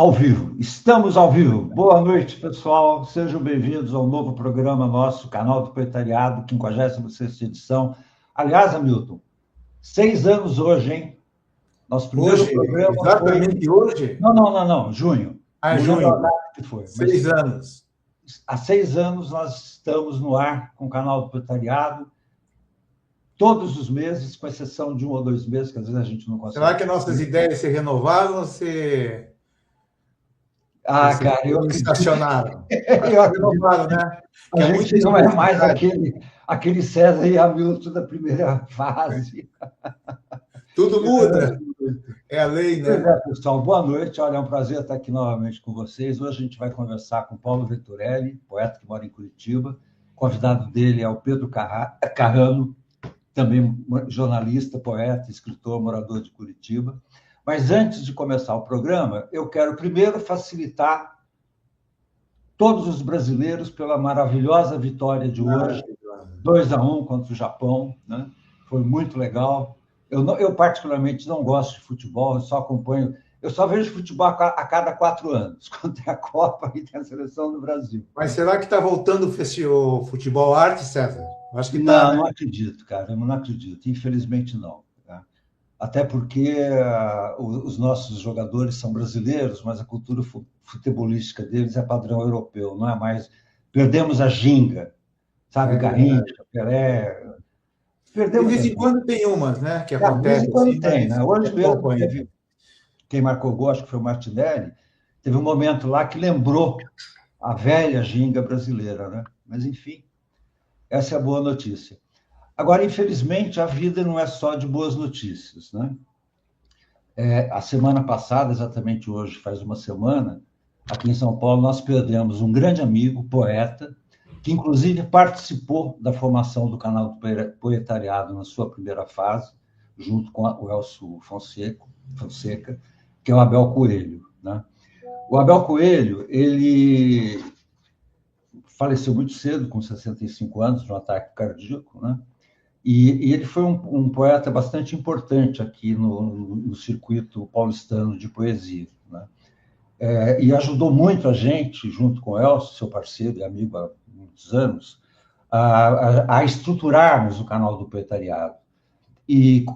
Ao vivo, estamos ao vivo. Boa noite, pessoal. Sejam bem-vindos ao novo programa nosso, Canal do Proletariado, 56ª edição. Aliás, Hamilton, 6 anos hoje, hein? Nosso primeiro programa exatamente foi... hoje? Não, junho. Junho. Que foi. 6 anos. Há 6 anos nós estamos no ar com o Canal do Proletariado, todos os meses, com exceção de 1 ou 2 meses, que às vezes a gente não consegue. Será que nossas ideias se renovaram ou se... cara, eu estacionaram? Renovaram, né? A gente não é mais aquele César e Hamilton da primeira fase. Tudo muda. É a lei, né? Pois é, pessoal. Boa noite. Olha, é um prazer estar aqui novamente com vocês. Hoje a gente vai conversar com Paulo Venturelli, poeta que mora em Curitiba. O convidado dele é o Pedro Carrano, também jornalista, poeta, escritor, morador de Curitiba. Mas antes de começar o programa, eu quero primeiro facilitar todos os brasileiros pela maravilhosa vitória de hoje, 2-1 contra o Japão, né? Foi muito legal. Eu particularmente não gosto de futebol, eu só vejo futebol a cada 4 anos, quando tem a Copa e tem a seleção do Brasil. Mas será que está voltando o futebol arte, César? Acho que não, né? Não acredito, cara, eu não acredito, infelizmente não. Até porque os nossos jogadores são brasileiros, mas a cultura futebolística deles é padrão europeu, não é mais... Perdemos a ginga, sabe? Garrincha, Pelé... Perdemos de vez em quando tem umas, né? Que acontece. De vez em quando tem, né? Hoje mesmo teve... Quem marcou o gol, acho que foi o Martinelli, teve um momento lá que lembrou a velha ginga brasileira, né? Mas, enfim, essa é a boa notícia. Agora, infelizmente, a vida não é só de boas notícias, né? A semana passada, exatamente hoje, faz uma semana, aqui em São Paulo, nós perdemos um grande amigo, poeta, que inclusive participou da formação do Canal do Proletariado na sua primeira fase, junto com o Elcio Fonseca, que é o Abel Coelho, né? O Abel Coelho, ele faleceu muito cedo, com 65 anos, de um ataque cardíaco, né? E ele foi um poeta bastante importante aqui no circuito paulistano de poesia, né? E ajudou muito a gente, junto com o Elcio, seu parceiro e amigo há muitos anos, a estruturarmos o Canal do Proletariado. E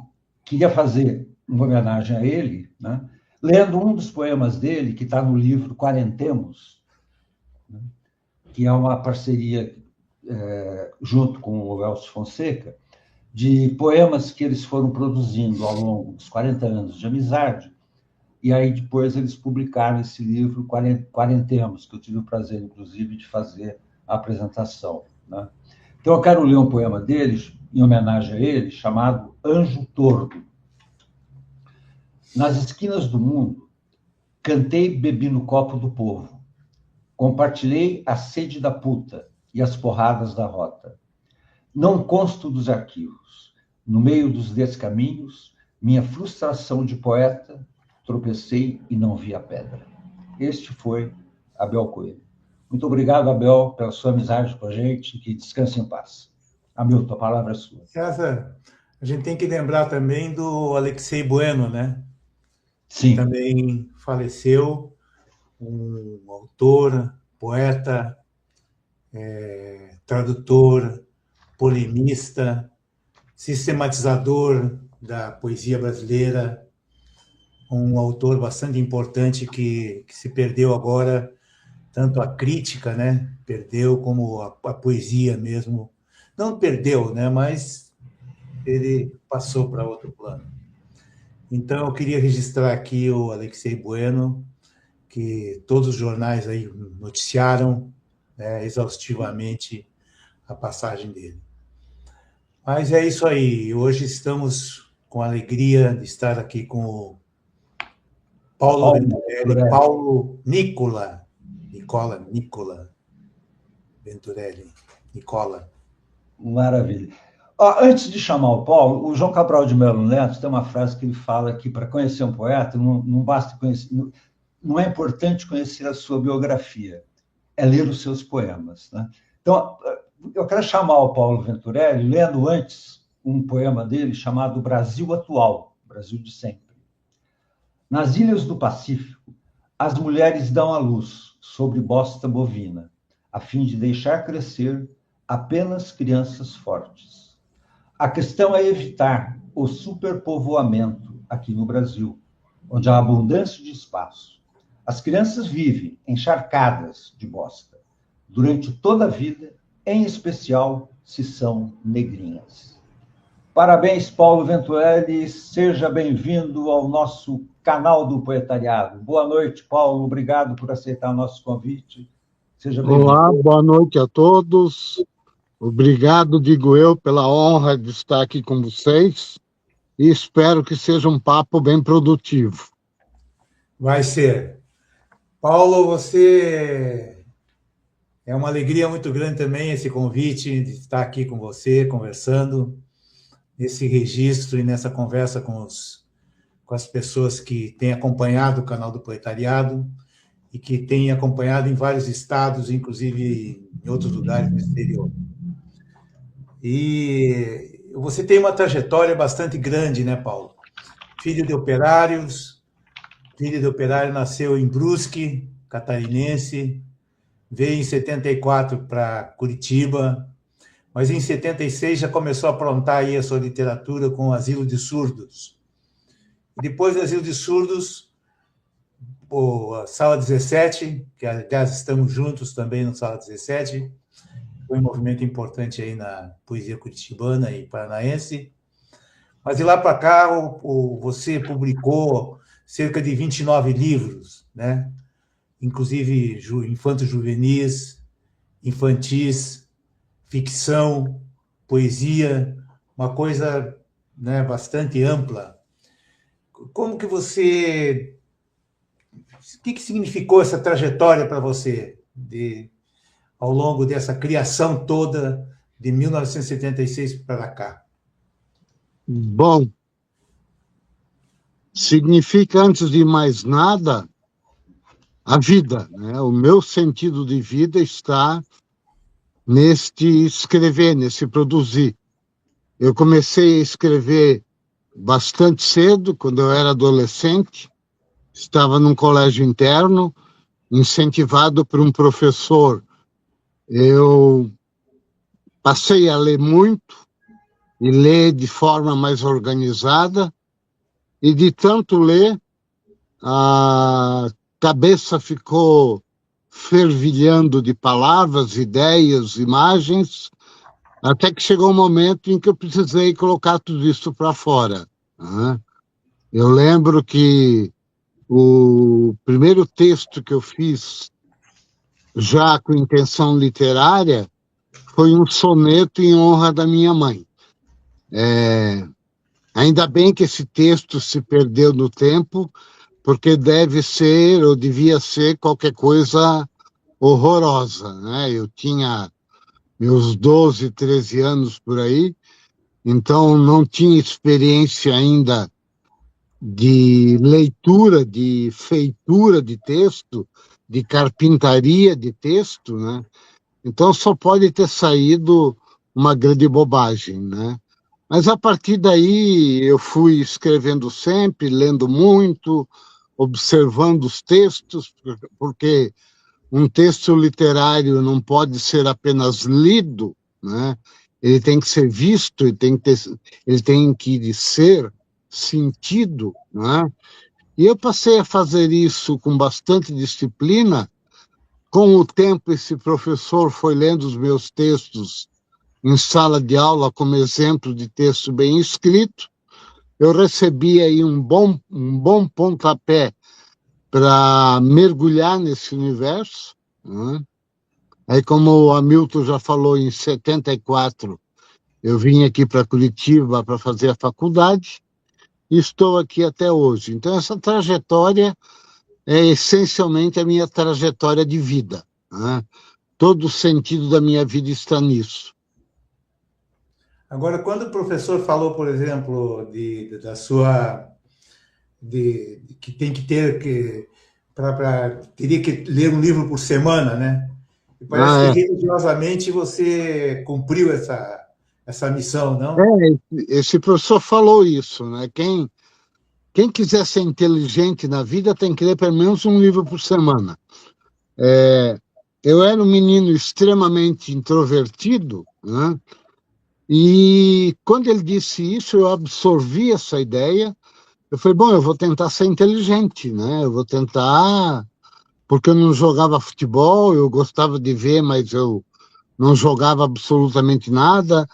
queria fazer uma homenagem a ele, né, lendo um dos poemas dele, que está no livro Quarentemos, né, que é uma parceria junto com o Elcio Fonseca, de poemas que eles foram produzindo ao longo dos 40 anos de amizade, e aí depois eles publicaram esse livro, Quarentemos, que eu tive o prazer, inclusive, de fazer a apresentação, né? Então, eu quero ler um poema deles, em homenagem a ele, chamado Anjo Tordo. Nas esquinas do mundo, cantei e bebi no copo do povo. Compartilhei a sede da puta e as porradas da rota. Não consto dos arquivos. No meio dos descaminhos, minha frustração de poeta, tropecei e não vi a pedra. Este foi Abel Coelho. Muito obrigado, Abel, pela sua amizade com a gente, que descanse em paz. Hamilton, a palavra é sua. César, a gente tem que lembrar também do Alexei Bueno, né? Sim. Que também faleceu, um autor, poeta, tradutor, polemista, sistematizador da poesia brasileira, um autor bastante importante que se perdeu agora, tanto a crítica, né? Perdeu, como a poesia mesmo. Não perdeu, né? Mas ele passou para outro plano. Então, eu queria registrar aqui o Alexei Bueno, que todos os jornais aí noticiaram, né, exaustivamente a passagem dele. Mas é isso aí. Hoje estamos com a alegria de estar aqui com o Paulo Nicola Venturelli. Nicola. Maravilha. Antes de chamar o Paulo, o João Cabral de Melo Neto tem uma frase que ele fala que para conhecer um poeta não basta conhecer, não é importante conhecer a sua biografia, é ler os seus poemas, né? Então, eu quero chamar o Paulo Venturelli lendo antes um poema dele chamado Brasil Atual, Brasil de Sempre. Nas ilhas do Pacífico, As mulheres dão à luz sobre bosta bovina, a fim de deixar crescer apenas crianças fortes. A questão é evitar o superpovoamento aqui no Brasil, onde há abundância de espaço. As crianças vivem encharcadas de bosta durante toda a vida, em especial se são negrinhas. Parabéns, Paulo Venturelli, seja bem-vindo ao nosso canal do Poetariado. Boa noite, Paulo, obrigado por aceitar o nosso convite. Seja bem-vindo. Olá, boa noite a todos. Obrigado, digo eu, pela honra de estar aqui com vocês e espero que seja um papo bem produtivo. Vai ser. Paulo, você... É uma alegria muito grande também esse convite de estar aqui com você, conversando, nesse registro e nessa conversa com as pessoas que têm acompanhado o canal do Proletariado e que têm acompanhado em vários estados, inclusive em outros lugares no exterior. E você tem uma trajetória bastante grande, né, Paulo? Filho de operários, nasceu em Brusque, catarinense, veio em 74 para Curitiba, mas em 76 já começou a aprontar aí a sua literatura com o Asilo de Surdos. E depois do Asilo de Surdos, a Sala 17, que aliás estamos juntos também no Sala 17, foi um movimento importante aí na poesia curitibana e paranaense. Mas de lá para cá, você publicou cerca de 29 livros, né? Inclusive infanto-juvenis, infantis, ficção, poesia, uma coisa, né, bastante ampla. Como que você... O que significou essa trajetória para você ao longo dessa criação toda de 1976 para cá? Bom, significa, antes de mais nada, a vida, né? O meu sentido de vida está neste escrever, nesse produzir. Eu comecei a escrever bastante cedo, quando eu era adolescente, estava num colégio interno, incentivado por um professor. Eu passei a ler muito, e ler de forma mais organizada, e de tanto ler, a cabeça ficou fervilhando de palavras, ideias, imagens, até que chegou um momento em que eu precisei colocar tudo isso para fora, né? Eu lembro que o primeiro texto que eu fiz, já com intenção literária, foi um soneto em honra da minha mãe. Ainda bem que esse texto se perdeu no tempo, porque deve ser, ou devia ser, qualquer coisa horrorosa, né? Eu tinha meus 12, 13 anos por aí, então não tinha experiência ainda de leitura, de feitura de texto, de carpintaria de texto, né? Então só pode ter saído uma grande bobagem, né? Mas a partir daí eu fui escrevendo sempre, lendo muito, observando os textos, porque um texto literário não pode ser apenas lido, né? Ele tem que ser visto, ele tem que ser sentido, né? E eu passei a fazer isso com bastante disciplina. Com o tempo, esse professor foi lendo os meus textos em sala de aula como exemplo de texto bem escrito. Eu recebi aí um bom pontapé para mergulhar nesse universo, né? Aí, como o Hamilton já falou, em 74, eu vim aqui para Curitiba para fazer a faculdade e estou aqui até hoje. Então, essa trajetória é essencialmente a minha trajetória de vida, né? Todo o sentido da minha vida está nisso. Agora, quando o professor falou, por exemplo, que tem que ter teria que ler um livro por semana, né? E parece que religiosamente você cumpriu essa missão, não? Esse professor falou isso, né? quem quiser ser inteligente na vida tem que ler pelo menos um livro por semana. Eu era um menino extremamente introvertido, né? E quando ele disse isso, eu absorvi essa ideia. Eu falei, bom, eu vou tentar ser inteligente, né? Eu vou tentar, porque eu não jogava futebol, eu gostava de ver, mas eu não jogava absolutamente nada.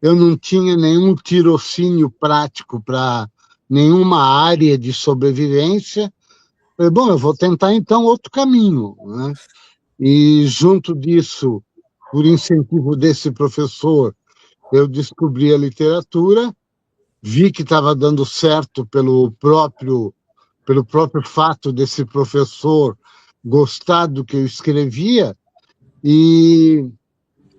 Eu não tinha nenhum tirocínio prático para nenhuma área de sobrevivência. Eu falei, bom, eu vou tentar então outro caminho, né? E junto disso, por incentivo desse professor, eu descobri a literatura, vi que estava dando certo pelo próprio fato desse professor gostar do que eu escrevia, e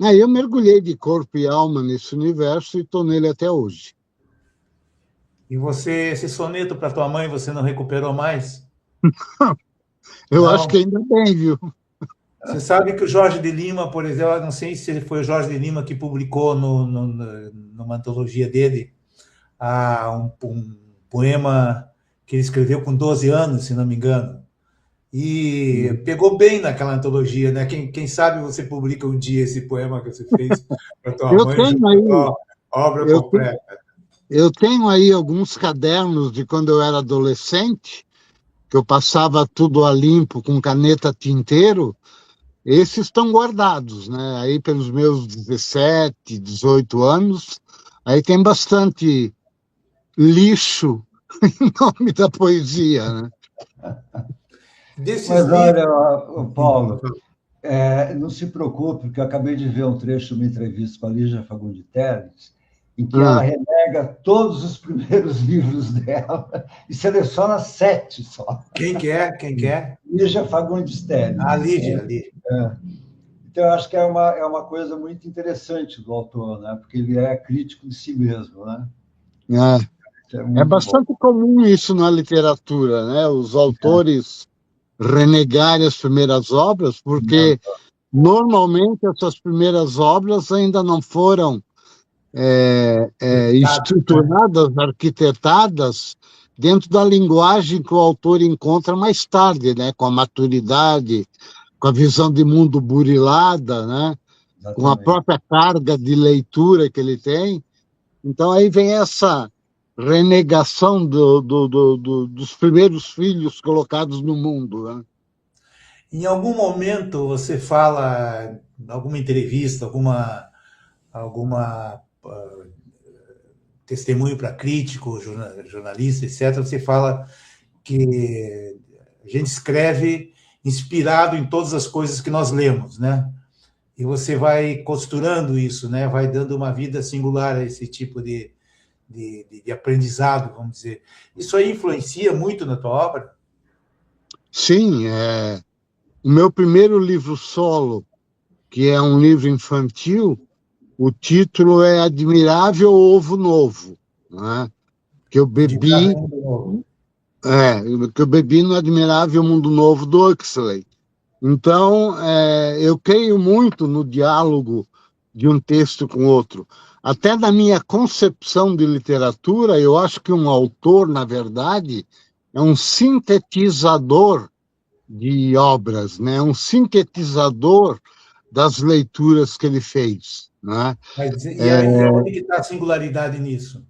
aí eu mergulhei de corpo e alma nesse universo e estou nele até hoje. E você, esse soneto para tua mãe, você não recuperou mais? Eu acho Não. que ainda bem, viu? Você sabe que o Jorge de Lima, por exemplo, eu não sei se foi o Jorge de Lima que publicou numa antologia dele um poema que ele escreveu com 12 anos, se não me engano. E pegou bem naquela antologia, né? Quem sabe você publica um dia esse poema que você fez para tua Eu mãe, tenho aí, obra eu, te- completa. eu tenho aí alguns cadernos de quando eu era adolescente, que eu passava tudo a limpo com caneta tinteiro. Esses estão guardados, né? Aí pelos meus 17, 18 anos, aí tem bastante lixo em nome da poesia, né? Desses Mas livros. olha, Paulo, não se preocupe, porque eu acabei de ver um trecho de uma entrevista com a Lígia Fagundes Telles, em que ela Ah, renega todos os primeiros livros dela e seleciona 7 só. Quem quer? Quem quer? Lígia Fagundes A Telles. Lígia, a Lígia. Então, eu acho que é uma coisa muito interessante do autor, né? Porque ele é crítico de si mesmo, né? Isso é é muito bom. bastante comum isso na literatura, né? Os autores renegarem as primeiras obras, porque normalmente essas primeiras obras ainda não foram estruturadas, arquitetadas dentro da linguagem que o autor encontra mais tarde, né? Com a maturidade, com a visão de mundo burilada, né? Com a Exatamente. própria carga de leitura que ele tem. Então aí vem essa renegação dos primeiros filhos colocados no mundo, né? Em algum momento você fala, em alguma entrevista, alguma testemunho para crítico, jornalista, etc., você fala que a gente escreve inspirado em todas as coisas que nós lemos, né? E você vai costurando isso, né? Vai dando uma vida singular a esse tipo de aprendizado, vamos dizer. Isso aí influencia muito na tua obra? Sim, o meu primeiro livro solo, que é um livro infantil, o título é Admirável Ovo Novo, né? Que eu bebi, que eu bebi no Admirável Mundo Novo do Huxley. Então, eu creio muito no diálogo de um texto com outro. Até na minha concepção de literatura, eu acho que um autor, na verdade, é um sintetizador de obras, né? Um sintetizador das leituras que ele fez, né? Mas e aí, onde que está a singularidade nisso?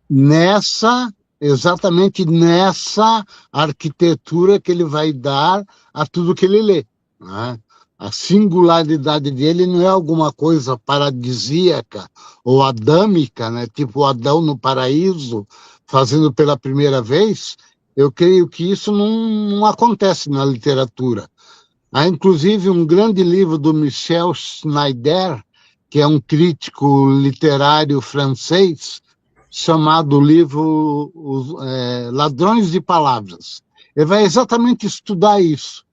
Nessa, exatamente nessa arquitetura que ele vai dar a tudo que ele lê, né? A singularidade dele não é alguma coisa paradisíaca ou adâmica, né? Tipo Adão no paraíso, fazendo pela primeira vez. Eu creio que isso não acontece na literatura. Há, inclusive, um grande livro do Michel Schneider, que é um crítico literário francês, chamado livro Ladrões de Palavras. Ele vai exatamente estudar isso.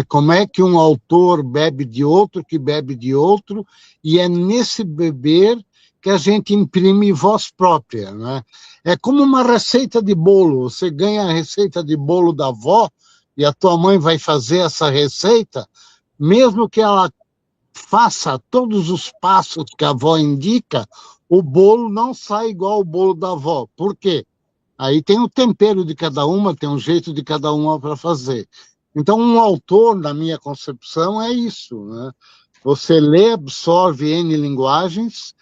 Como é que um autor bebe de outro, que bebe de outro, e é nesse beber que a gente imprime voz própria, né? É como uma receita de bolo. Você ganha a receita de bolo da avó e a tua mãe vai fazer essa receita, mesmo que ela faça todos os passos que a avó indica, o bolo não sai igual ao bolo da avó. Por quê? Aí tem o tempero de cada uma, tem um jeito de cada uma para fazer. Então, um autor, na minha concepção, é isso, né? Você lê, absorve N linguagens,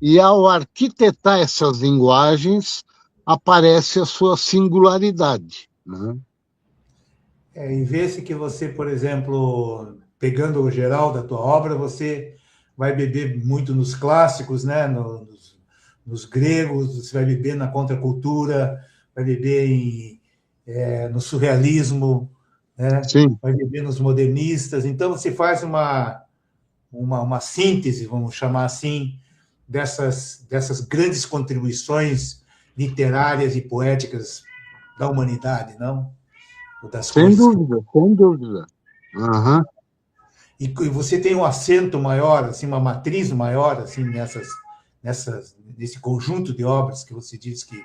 e ao arquitetar essas linguagens, aparece a sua singularidade, né? E vê-se que você, por exemplo, pegando o geral da tua obra, você vai beber muito nos clássicos, né? Nos gregos, você vai beber na contracultura, vai beber no surrealismo, né? Sim. Vai beber nos modernistas. Então, você faz uma síntese, vamos chamar assim, dessas grandes contribuições literárias e poéticas da humanidade, não? Ou das Sem coisas. dúvida, sem dúvida. Uhum. E você tem um acento maior, assim, uma matriz maior, assim, nesse conjunto de obras que você diz que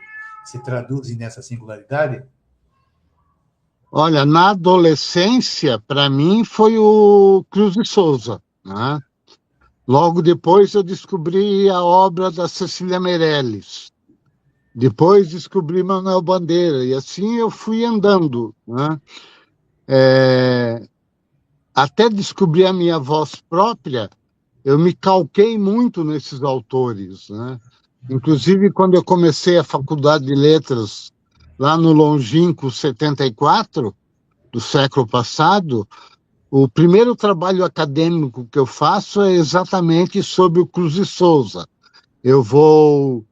se traduzem nessa singularidade? Olha, na adolescência, para mim, foi o Cruz de Souza, né? Logo depois eu descobri a obra da Cecília Meirelles. Depois descobri Manuel Bandeira, e assim eu fui andando, né? Até descobrir a minha voz própria, eu me calquei muito nesses autores, né? Inclusive, quando eu comecei a Faculdade de Letras, lá no longínquo 74, do século passado, o primeiro trabalho acadêmico que eu faço é exatamente sobre o Cruz de Souza. Eu vou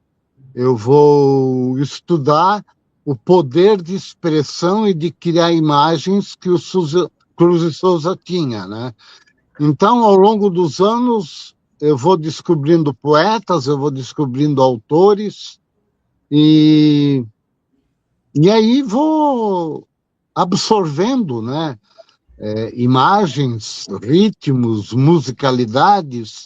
estudar o poder de expressão e de criar imagens que o Cruz de Souza tinha, né? Então, ao longo dos anos, eu vou descobrindo poetas, eu vou descobrindo autores, e aí vou absorvendo, né? Imagens, ritmos, musicalidades,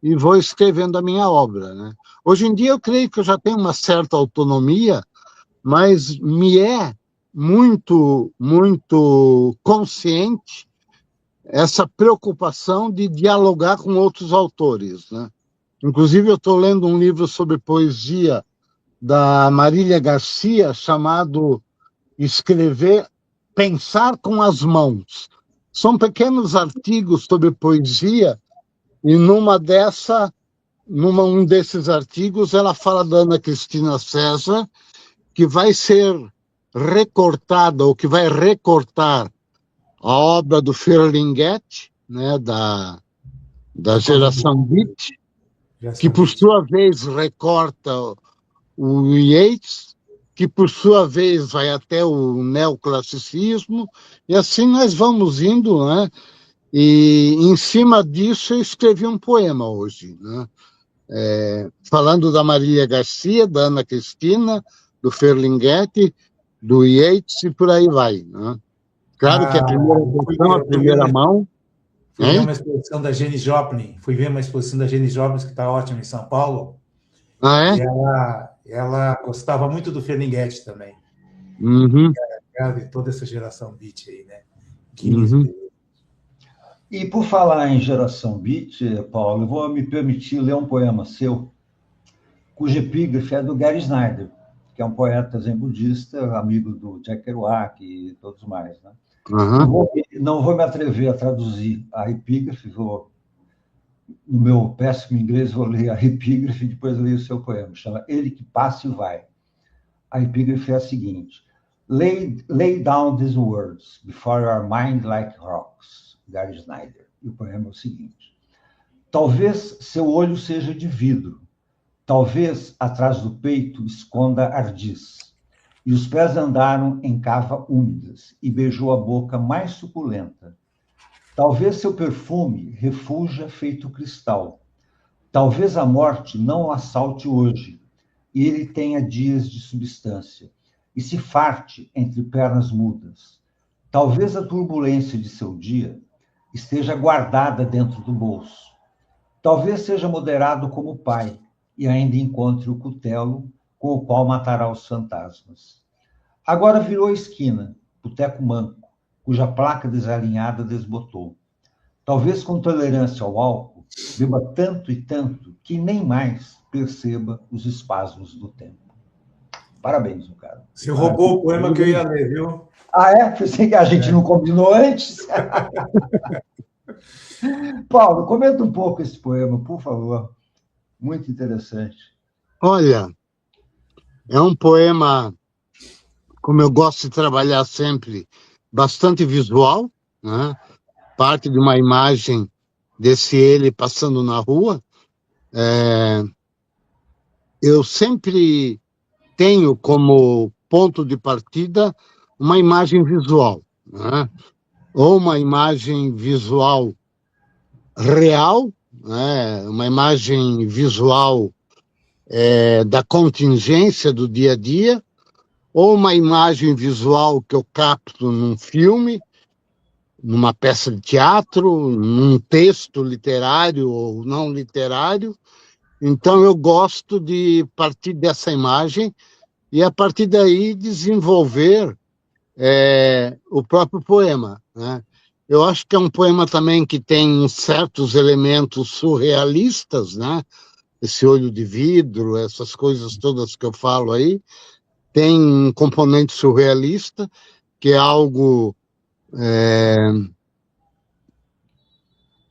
e vou escrevendo a minha obra, né? Hoje em dia eu creio que eu já tenho uma certa autonomia, mas me é muito, muito consciente essa preocupação de dialogar com outros autores, né? Inclusive, eu estou lendo um livro sobre poesia da Marília Garcia, chamado Pensar com as Mãos. São pequenos artigos sobre poesia, e um desses artigos, ela fala da Ana Cristina César, que vai ser recortada, ou que vai recortar a obra do Ferlinghetti, né, da geração Beat, que, por sua vez, recorta o Yeats, que, por sua vez, vai até o neoclassicismo, e assim nós vamos indo, né? E, em cima disso, eu escrevi um poema hoje, né? Falando da Marília Garcia, da Ana Cristina, do Ferlinghetti, do Yeats, e por aí vai, né? Claro que a primeira versão, a primeira mão. Fui ver uma exposição da Janis Joplin. Fui ver uma exposição da Janis Joplin, que está ótima, em São Paulo. Ah, é? E ela gostava muito do Ferlinghetti também. Uhum. De toda essa geração beat aí, né? Uhum. E por falar em geração beat, Paulo, eu vou me permitir ler um poema seu, cuja epígrafe é do Gary Snyder, que é um poeta zen budista, amigo do Jack Kerouac e todos mais, né? Uhum. Não vou me atrever a traduzir a epígrafe, no meu péssimo inglês, vou ler a epígrafe e depois ler o seu poema. Chama Ele que Passa e Vai. A epígrafe é a seguinte: Lay down these words before your mind like rocks. Gary Snyder. E o poema é o seguinte: talvez seu olho seja de vidro, talvez atrás do peito esconda ardis, e os pés andaram em cava úmidas e beijou a boca mais suculenta. Talvez seu perfume refuja feito cristal. Talvez a morte não o assalte hoje, e ele tenha dias de substância, e se farte entre pernas mudas. Talvez a turbulência de seu dia esteja guardada dentro do bolso. Talvez seja moderado como pai, e ainda encontre o cutelo com o qual matará os fantasmas. Agora virou a esquina, boteco manco, cuja placa desalinhada desbotou. Talvez com tolerância ao álcool, beba tanto e tanto que nem mais perceba os espasmos do tempo. Parabéns, cara. Você roubou o poema que eu ia ler, viu? Ah, é? Pensei que a gente não combinou antes. Paulo, comenta um pouco esse poema, por favor. Muito interessante. Olha, é um poema, como eu gosto de trabalhar sempre, bastante visual, né? Parte de uma imagem desse ele passando na rua. Eu sempre tenho como ponto de partida uma imagem visual, né? Ou uma imagem visual real, né? Uma imagem visual da contingência do dia a dia, ou uma imagem visual que eu capto num filme, numa peça de teatro, num texto literário ou não literário. Então, eu gosto de partir dessa imagem e, a partir daí, desenvolver o próprio poema, né? Eu acho que é um poema também que tem certos elementos surrealistas, né? Esse olho de vidro, essas coisas todas que eu falo aí, tem um componente surrealista, que é algo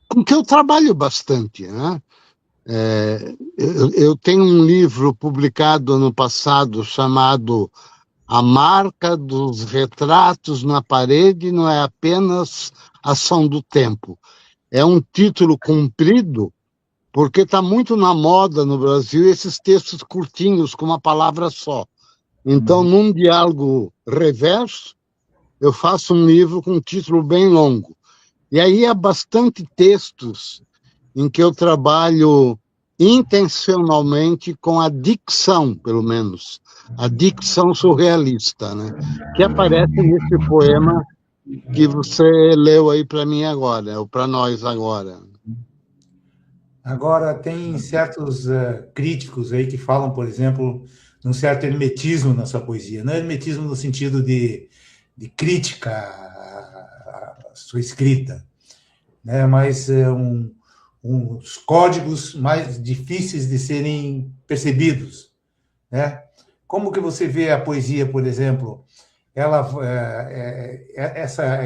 com que eu trabalho bastante, né? Eu tenho um livro publicado ano passado chamado A Marca dos Retratos na Parede Não é Apenas Ação do Tempo. É um título comprido, porque está muito na moda no Brasil esses textos curtinhos, com uma palavra só. Então, num diálogo reverso, eu faço um livro com um título bem longo. E aí há bastante textos em que eu trabalho intencionalmente com a dicção, pelo menos, a dicção surrealista, né? Que aparece nesse poema que você leu aí para mim agora, ou para nós agora. Agora, tem certos críticos aí que falam, por exemplo, num certo hermetismo na sua poesia. Não hermetismo no sentido de crítica à sua escrita, né? Mas uns códigos mais difíceis de serem percebidos, né? Como que você vê a poesia, por exemplo?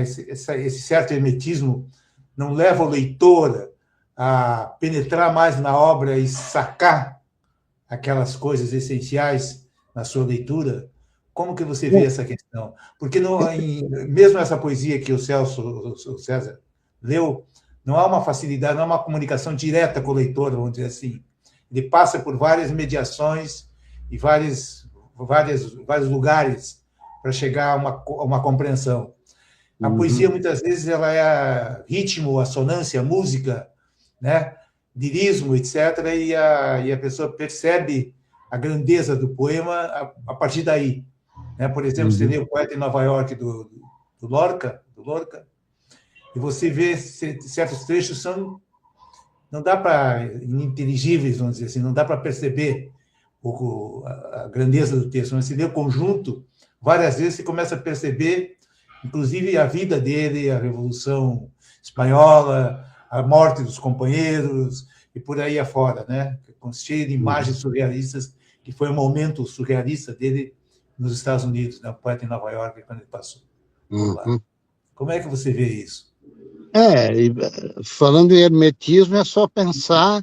Esse certo hermetismo não leva o leitor a penetrar mais na obra e sacar aquelas coisas essenciais na sua leitura? Como que você vê essa questão? Porque mesmo essa poesia que o César leu, não há uma facilidade, não há uma comunicação direta com o leitor, vamos dizer assim. Ele passa por várias mediações e vários lugares para chegar a uma compreensão. A poesia, muitas vezes, ela é ritmo, assonância, música, né? Lirismo, etc., e a pessoa percebe a grandeza do poema a partir daí. Né? Por exemplo, você lê O Poeta em Nova York, do Lorca, e você vê certos trechos não dá para, ininteligíveis, vamos dizer assim, não dá para perceber a grandeza do texto. Mas se lê o conjunto, várias vezes você começa a perceber, inclusive, a vida dele, a Revolução Espanhola, a morte dos companheiros e por aí afora, né? Cheio de imagens surrealistas, que foi um momento surrealista dele nos Estados Unidos, né? O Poeta em Nova York, quando ele passou por lá. Como é que você vê isso? Falando em hermetismo, é só pensar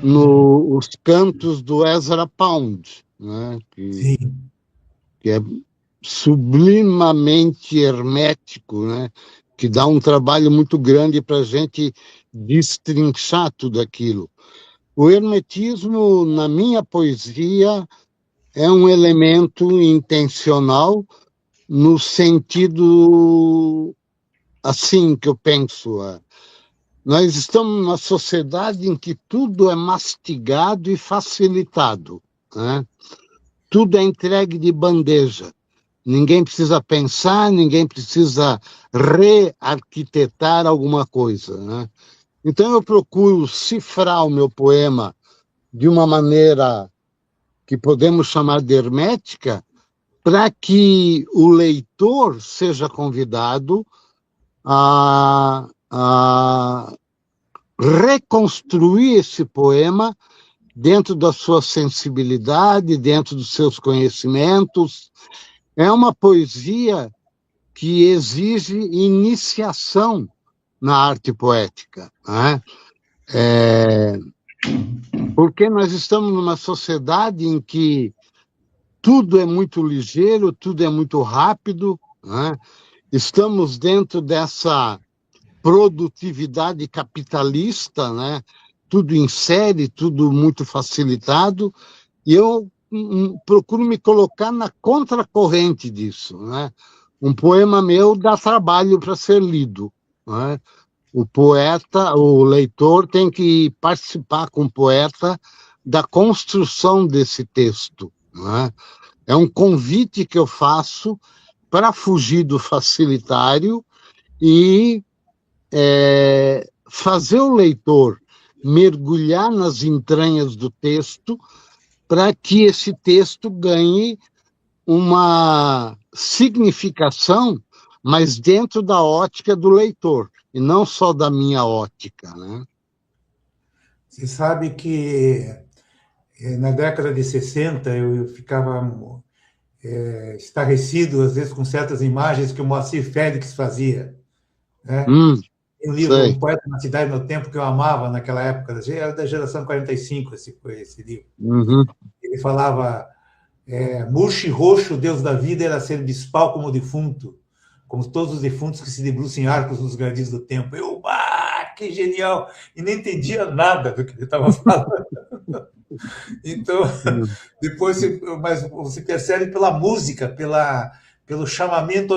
nos cantos do Ezra Pound, né? Sim. Que é sublimamente hermético, né? Que dá um trabalho muito grande para a gente destrinchar tudo aquilo. O hermetismo, na minha poesia, é um elemento intencional no sentido assim que eu penso. Nós estamos numa sociedade em que tudo é mastigado e facilitado, né? Tudo é entregue de bandeja. Ninguém precisa pensar, ninguém precisa rearquitetar alguma coisa, né? Então, eu procuro cifrar o meu poema de uma maneira que podemos chamar de hermética, para que o leitor seja convidado a reconstruir esse poema dentro da sua sensibilidade, dentro dos seus conhecimentos. É uma poesia que exige iniciação na arte poética, né? Porque nós estamos numa sociedade em que tudo é muito ligeiro, tudo é muito rápido, né? Estamos dentro dessa produtividade capitalista, né? Tudo em série, tudo muito facilitado, e eu procuro me colocar na contracorrente disso, né? Um poema meu dá trabalho para ser lido, né? O poeta, o leitor tem que participar com o poeta da construção desse texto, né? É um convite que eu faço para fugir do facilitário e fazer o leitor mergulhar nas entranhas do texto para que esse texto ganhe uma significação, mas dentro da ótica do leitor, e não só da minha ótica, né? Você sabe que na década de 60 eu ficava estarrecido, às vezes, com certas imagens que o Moacir Félix fazia, né? Tem um livro, sei. Um Poeta na Cidade no Tempo, que eu amava naquela época, era da geração 45, esse livro. Uhum. Ele falava, murcho e roxo, o Deus da vida era ser bispal como defunto, como todos os defuntos que se debruçam em arcos nos jardins do tempo. Eu, que genial! E nem entendia nada do que ele estava falando. Então, depois mas você percebe pela música, pelo chamamento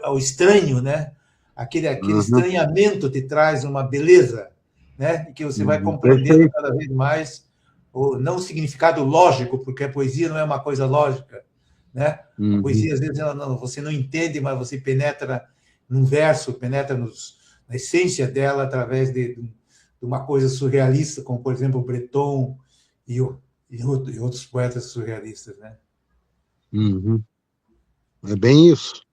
ao estranho, né? Aquele estranhamento te traz uma beleza, né? E que você vai compreendendo cada vez mais não o significado lógico, porque a poesia não é uma coisa lógica, né? A poesia, às vezes, você não entende, mas você penetra num verso, penetra na essência dela através de uma coisa surrealista, como, por exemplo, o Breton e outros poetas surrealistas, né? É bem isso.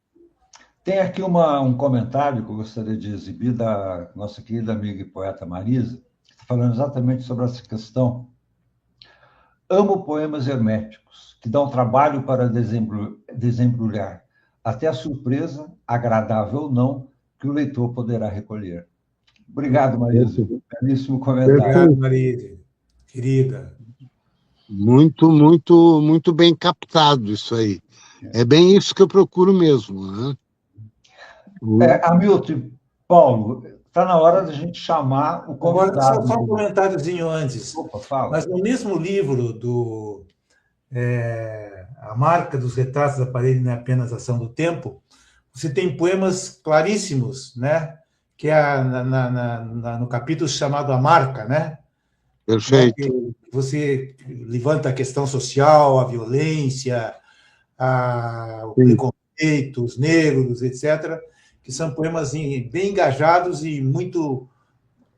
Tem aqui um comentário que eu gostaria de exibir da nossa querida amiga e poeta Marisa, que está falando exatamente sobre essa questão. Amo poemas herméticos, que dão trabalho para desembrulhar, até a surpresa, agradável ou não, que o leitor poderá recolher. Obrigado, Marisa. Belíssimo comentário. Obrigado, Marisa, querida. Muito, muito, muito bem captado isso aí. É bem isso que eu procuro mesmo, né? Hamilton, Paulo, está na hora da gente chamar o convidado. Agora, só um comentáriozinho antes. Opa, fala. Mas no mesmo livro A Marca dos Retratos da Parede não é apenas ação do tempo, você tem poemas claríssimos, né? Que é no capítulo chamado A Marca, né? Perfeito. Que você levanta a questão social, a violência, o preconceito, os negros, etc., que são poemas bem engajados e muito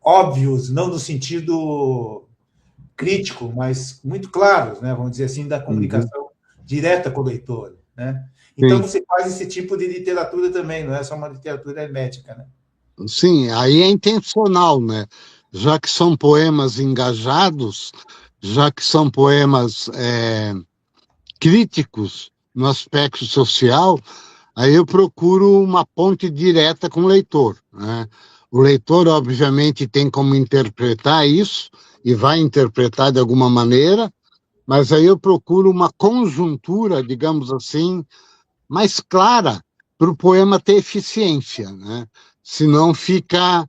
óbvios, não no sentido crítico, mas muito claros, né? Vamos dizer assim, da comunicação direta com o leitor, né? Então, você faz esse tipo de literatura também, não é só uma literatura hermética, né? Sim, aí é intencional, né? Já que são poemas engajados, já que são poemas críticos no aspecto social, aí eu procuro uma ponte direta com o leitor, né? O leitor, obviamente, tem como interpretar isso, e vai interpretar de alguma maneira, mas aí eu procuro uma conjuntura, digamos assim, mais clara para o poema ter eficiência, né? Senão fica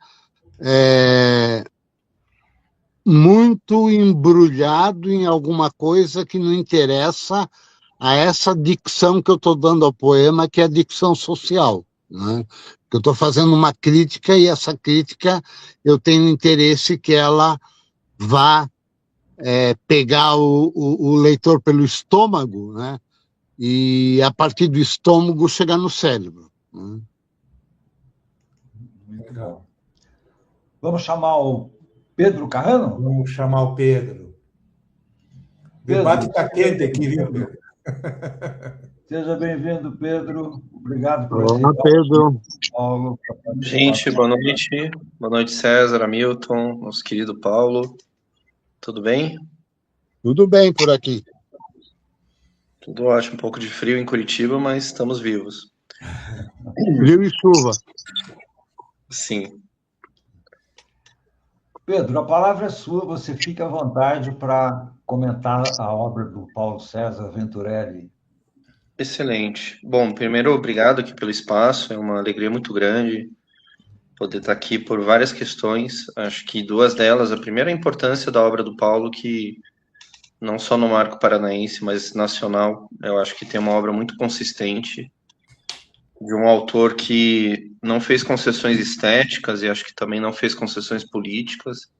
muito embrulhado em alguma coisa que não interessa a essa dicção que eu estou dando ao poema, que é a dicção social, né? Que eu estou fazendo uma crítica, e essa crítica eu tenho interesse que ela vá pegar o leitor pelo estômago, né? E a partir do estômago chegar no cérebro, né? Muito bom. Vamos chamar o Pedro Carrano? Vamos chamar o Pedro. O debate está quente aqui, viu, Pedro? Seja bem-vindo, Pedro. Obrigado por Olá, Pedro. Paulo. Gente, boa noite. Boa noite, César, Hamilton, nosso querido Paulo. Tudo bem? Tudo bem por aqui. Tudo ótimo, um pouco de frio em Curitiba, mas estamos vivos. Frio e chuva. Sim. Pedro, a palavra é sua, você fica à vontade para comentar a obra do Paulo César Venturelli. Excelente. Bom, primeiro, obrigado aqui pelo espaço, é uma alegria muito grande poder estar aqui por várias questões. Acho que duas delas, a primeira é a importância da obra do Paulo, que não só no marco paranaense, mas nacional, eu acho que tem uma obra muito consistente, de um autor que não fez concessões estéticas e acho que também não fez concessões políticas.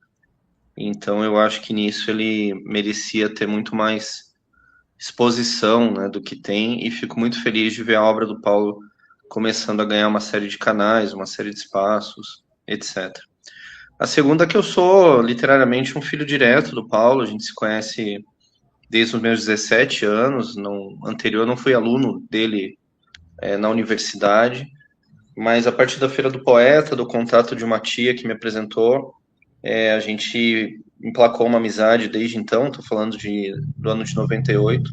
Então, eu acho que nisso ele merecia ter muito mais exposição, né, do que tem, e fico muito feliz de ver a obra do Paulo começando a ganhar uma série de canais, uma série de espaços, etc. A segunda é que eu sou literariamente um filho direto do Paulo, a gente se conhece desde os meus 17 anos, no anterior não fui aluno dele na universidade, mas a partir da Feira do Poeta, do contato de uma tia que me apresentou, a gente emplacou uma amizade desde então, estou falando do ano de 98,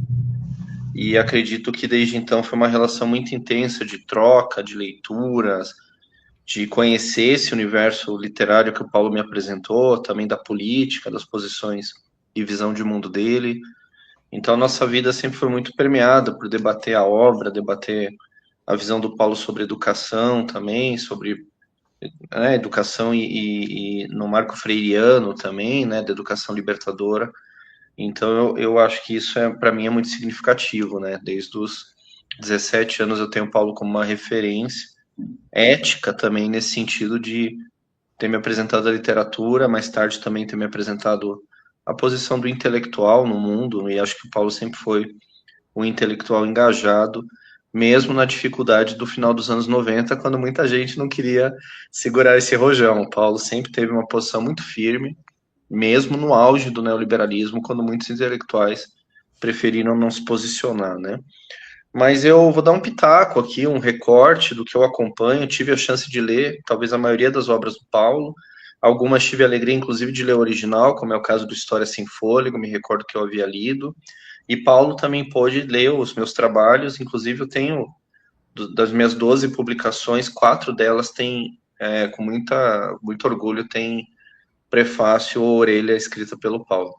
e acredito que desde então foi uma relação muito intensa de troca, de leituras, de conhecer esse universo literário que o Paulo me apresentou, também da política, das posições e visão de mundo dele. Então, a nossa vida sempre foi muito permeada por debater a obra, debater a visão do Paulo sobre educação também, sobre educação e no marco freiriano também, né, da educação libertadora. Então, eu acho que isso, para mim, é muito significativo, né? Desde os 17 anos eu tenho o Paulo como uma referência ética também, nesse sentido de ter me apresentado a literatura, mais tarde também ter me apresentado a posição do intelectual no mundo, e acho que o Paulo sempre foi um intelectual engajado, mesmo na dificuldade do final dos anos 90, quando muita gente não queria segurar esse rojão. O Paulo sempre teve uma posição muito firme, mesmo no auge do neoliberalismo, quando muitos intelectuais preferiram não se posicionar, né? Mas eu vou dar um pitaco aqui, um recorte do que eu acompanho. Tive a chance de ler, talvez a maioria das obras do Paulo. Algumas tive a alegria, inclusive, de ler o original, como é o caso do História Sem Fôlego, me recordo que eu havia lido. E Paulo também pôde ler os meus trabalhos, inclusive eu tenho, das minhas 12 publicações, 4 delas têm, com muito orgulho, tem prefácio ou orelha escrita pelo Paulo.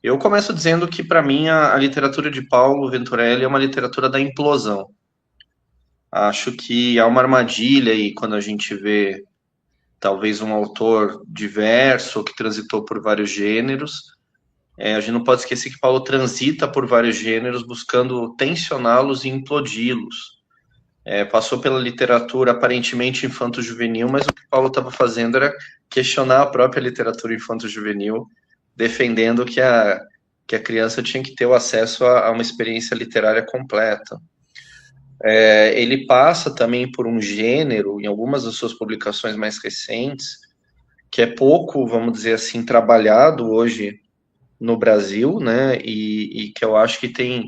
Eu começo dizendo que, para mim, a literatura de Paulo Venturelli é uma literatura da implosão. Acho que há uma armadilha aí quando a gente vê, talvez, um autor diverso, que transitou por vários gêneros. A gente não pode esquecer que Paulo transita por vários gêneros, buscando tensioná-los e implodi-los. Passou pela literatura aparentemente infanto-juvenil, mas o que Paulo estava fazendo era questionar a própria literatura infanto-juvenil, defendendo que a criança tinha que ter o acesso a uma experiência literária completa. Ele passa também por um gênero, em algumas das suas publicações mais recentes, que é pouco, vamos dizer assim, trabalhado hoje no Brasil, né, e que eu acho que tem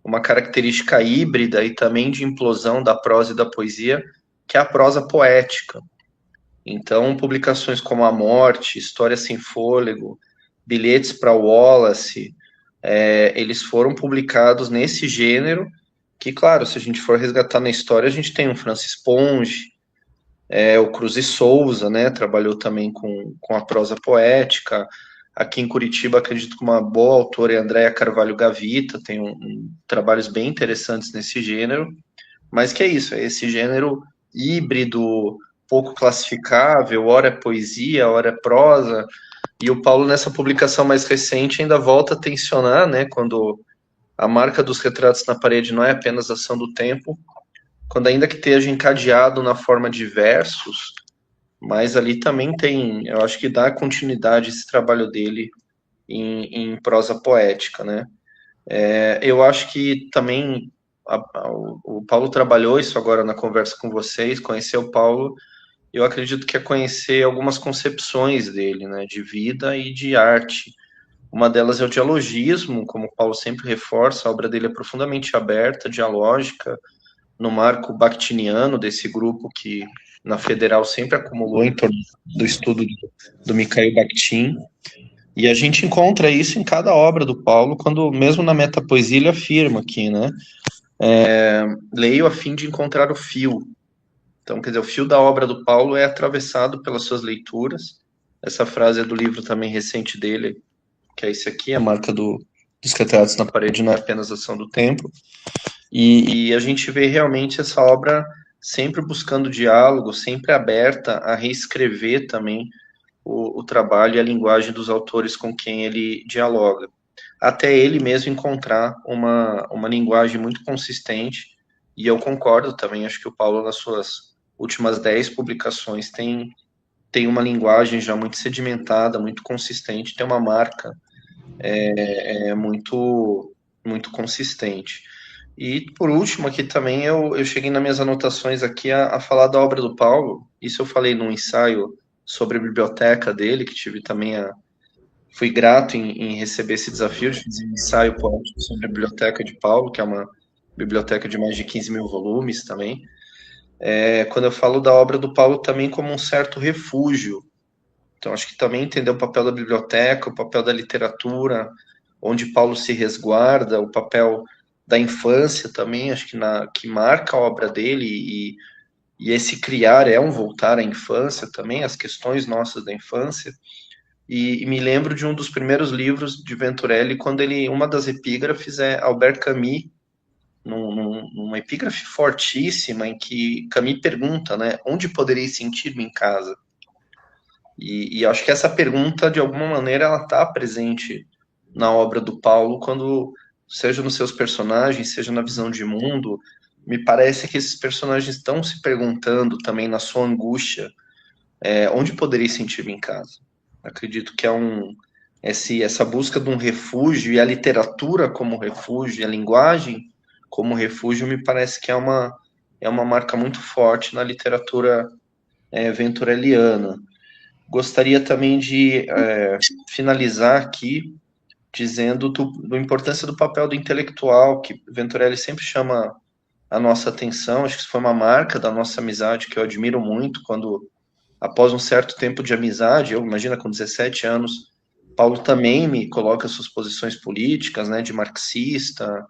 uma característica híbrida e também de implosão da prosa e da poesia, que é a prosa poética. Então, publicações como A Morte, História Sem Fôlego, Bilhetes para Wallace, eles foram publicados nesse gênero, que, claro, se a gente for resgatar na história, a gente tem o Francis Ponge, o Cruz e Souza, né, trabalhou também com a prosa poética. Aqui em Curitiba, acredito que uma boa autora é a Andréa Carvalho Gavita, tem trabalhos bem interessantes nesse gênero, mas que é isso, é esse gênero híbrido, pouco classificável, ora é poesia, ora é prosa, e o Paulo, nessa publicação mais recente, ainda volta a tensionar, né, quando a marca dos retratos na parede não é apenas ação do tempo, quando ainda que esteja encadeado na forma de versos, mas ali também tem, eu acho que dá continuidade esse trabalho dele em prosa poética, né? Eu acho que também o Paulo trabalhou isso agora na conversa com vocês, conhecer o Paulo, eu acredito que é conhecer algumas concepções dele, né, de vida e de arte. Uma delas é o dialogismo, como o Paulo sempre reforça, a obra dele é profundamente aberta, dialógica, no marco bakhtiniano desse grupo que na Federal sempre acumulou em torno do estudo do Mikhail Bakhtin. E a gente encontra isso em cada obra do Paulo, quando mesmo na metapoesia ele afirma aqui, né? Leio a fim de encontrar o fio. Então, quer dizer, o fio da obra do Paulo é atravessado pelas suas leituras. Essa frase é do livro também recente dele, que é esse aqui, a marca dos retratos na parede não é apenas ação do tempo. E a gente vê realmente essa obra sempre buscando diálogo, sempre aberta a reescrever também o trabalho e a linguagem dos autores com quem ele dialoga, até ele mesmo encontrar uma linguagem muito consistente, e eu concordo também, acho que o Paulo, nas suas últimas 10 publicações, tem uma linguagem já muito sedimentada, muito consistente, tem uma marca muito, muito consistente. E, por último, aqui também eu cheguei nas minhas anotações aqui a falar da obra do Paulo, isso eu falei num ensaio sobre a biblioteca dele, que tive também fui grato em receber esse desafio de fazer um ensaio poético sobre a biblioteca de Paulo, que é uma biblioteca de mais de 15 mil volumes também. Quando eu falo da obra do Paulo também como um certo refúgio, então acho que também entender o papel da biblioteca, o papel da literatura, onde Paulo se resguarda, o papel da infância também, acho que marca a obra dele, e esse criar é um voltar à infância também, as questões nossas da infância. E me lembro de um dos primeiros livros de Venturelli, quando uma das epígrafes é Albert Camus, numa epígrafe fortíssima, em que Camus pergunta, né, onde poderei sentir-me em casa? E acho que essa pergunta, de alguma maneira, ela está presente na obra do Paulo, quando, seja nos seus personagens, seja na visão de mundo, me parece que esses personagens estão se perguntando também na sua angústia, onde poderei sentir-me em casa? Acredito que essa busca de um refúgio, e a literatura como refúgio, e a linguagem como refúgio, me parece que é uma marca muito forte na literatura ventureliana. Gostaria também de finalizar aqui dizendo da importância do papel do intelectual, que Venturelli sempre chama a nossa atenção. Acho que isso foi uma marca da nossa amizade, que eu admiro muito, quando, após um certo tempo de amizade, eu imagino com 17 anos, Paulo também me coloca suas posições políticas, né, de marxista,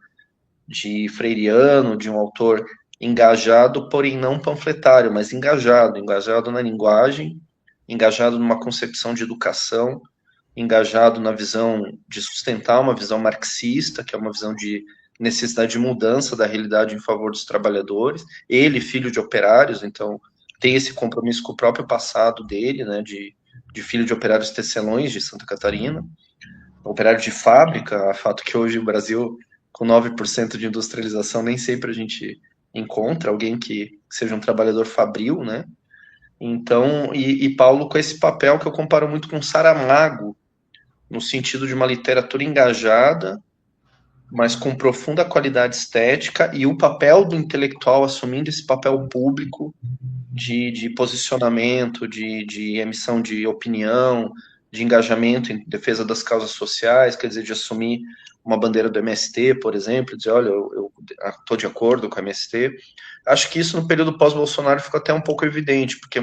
de freiriano, de um autor engajado, porém não panfletário, mas engajado na linguagem, engajado numa concepção de educação, engajado na visão de sustentar uma visão marxista, que é uma visão de necessidade de mudança da realidade em favor dos trabalhadores. Ele, filho de operários, então tem esse compromisso com o próprio passado dele, né, de filho de operários tecelões de Santa Catarina, operário de fábrica, fato que hoje o Brasil, com 9% de industrialização, nem sempre a gente encontra alguém que seja um trabalhador fabril, né? Então, e Paulo com esse papel que eu comparo muito com Saramago, no sentido de uma literatura engajada, mas com profunda qualidade estética, e o papel do intelectual assumindo esse papel público de posicionamento, de emissão de opinião, de engajamento em defesa das causas sociais, quer dizer, de assumir uma bandeira do MST, por exemplo, dizer, olha, eu estou de acordo com o MST. Acho que isso no período pós-Bolsonaro ficou até um pouco evidente, porque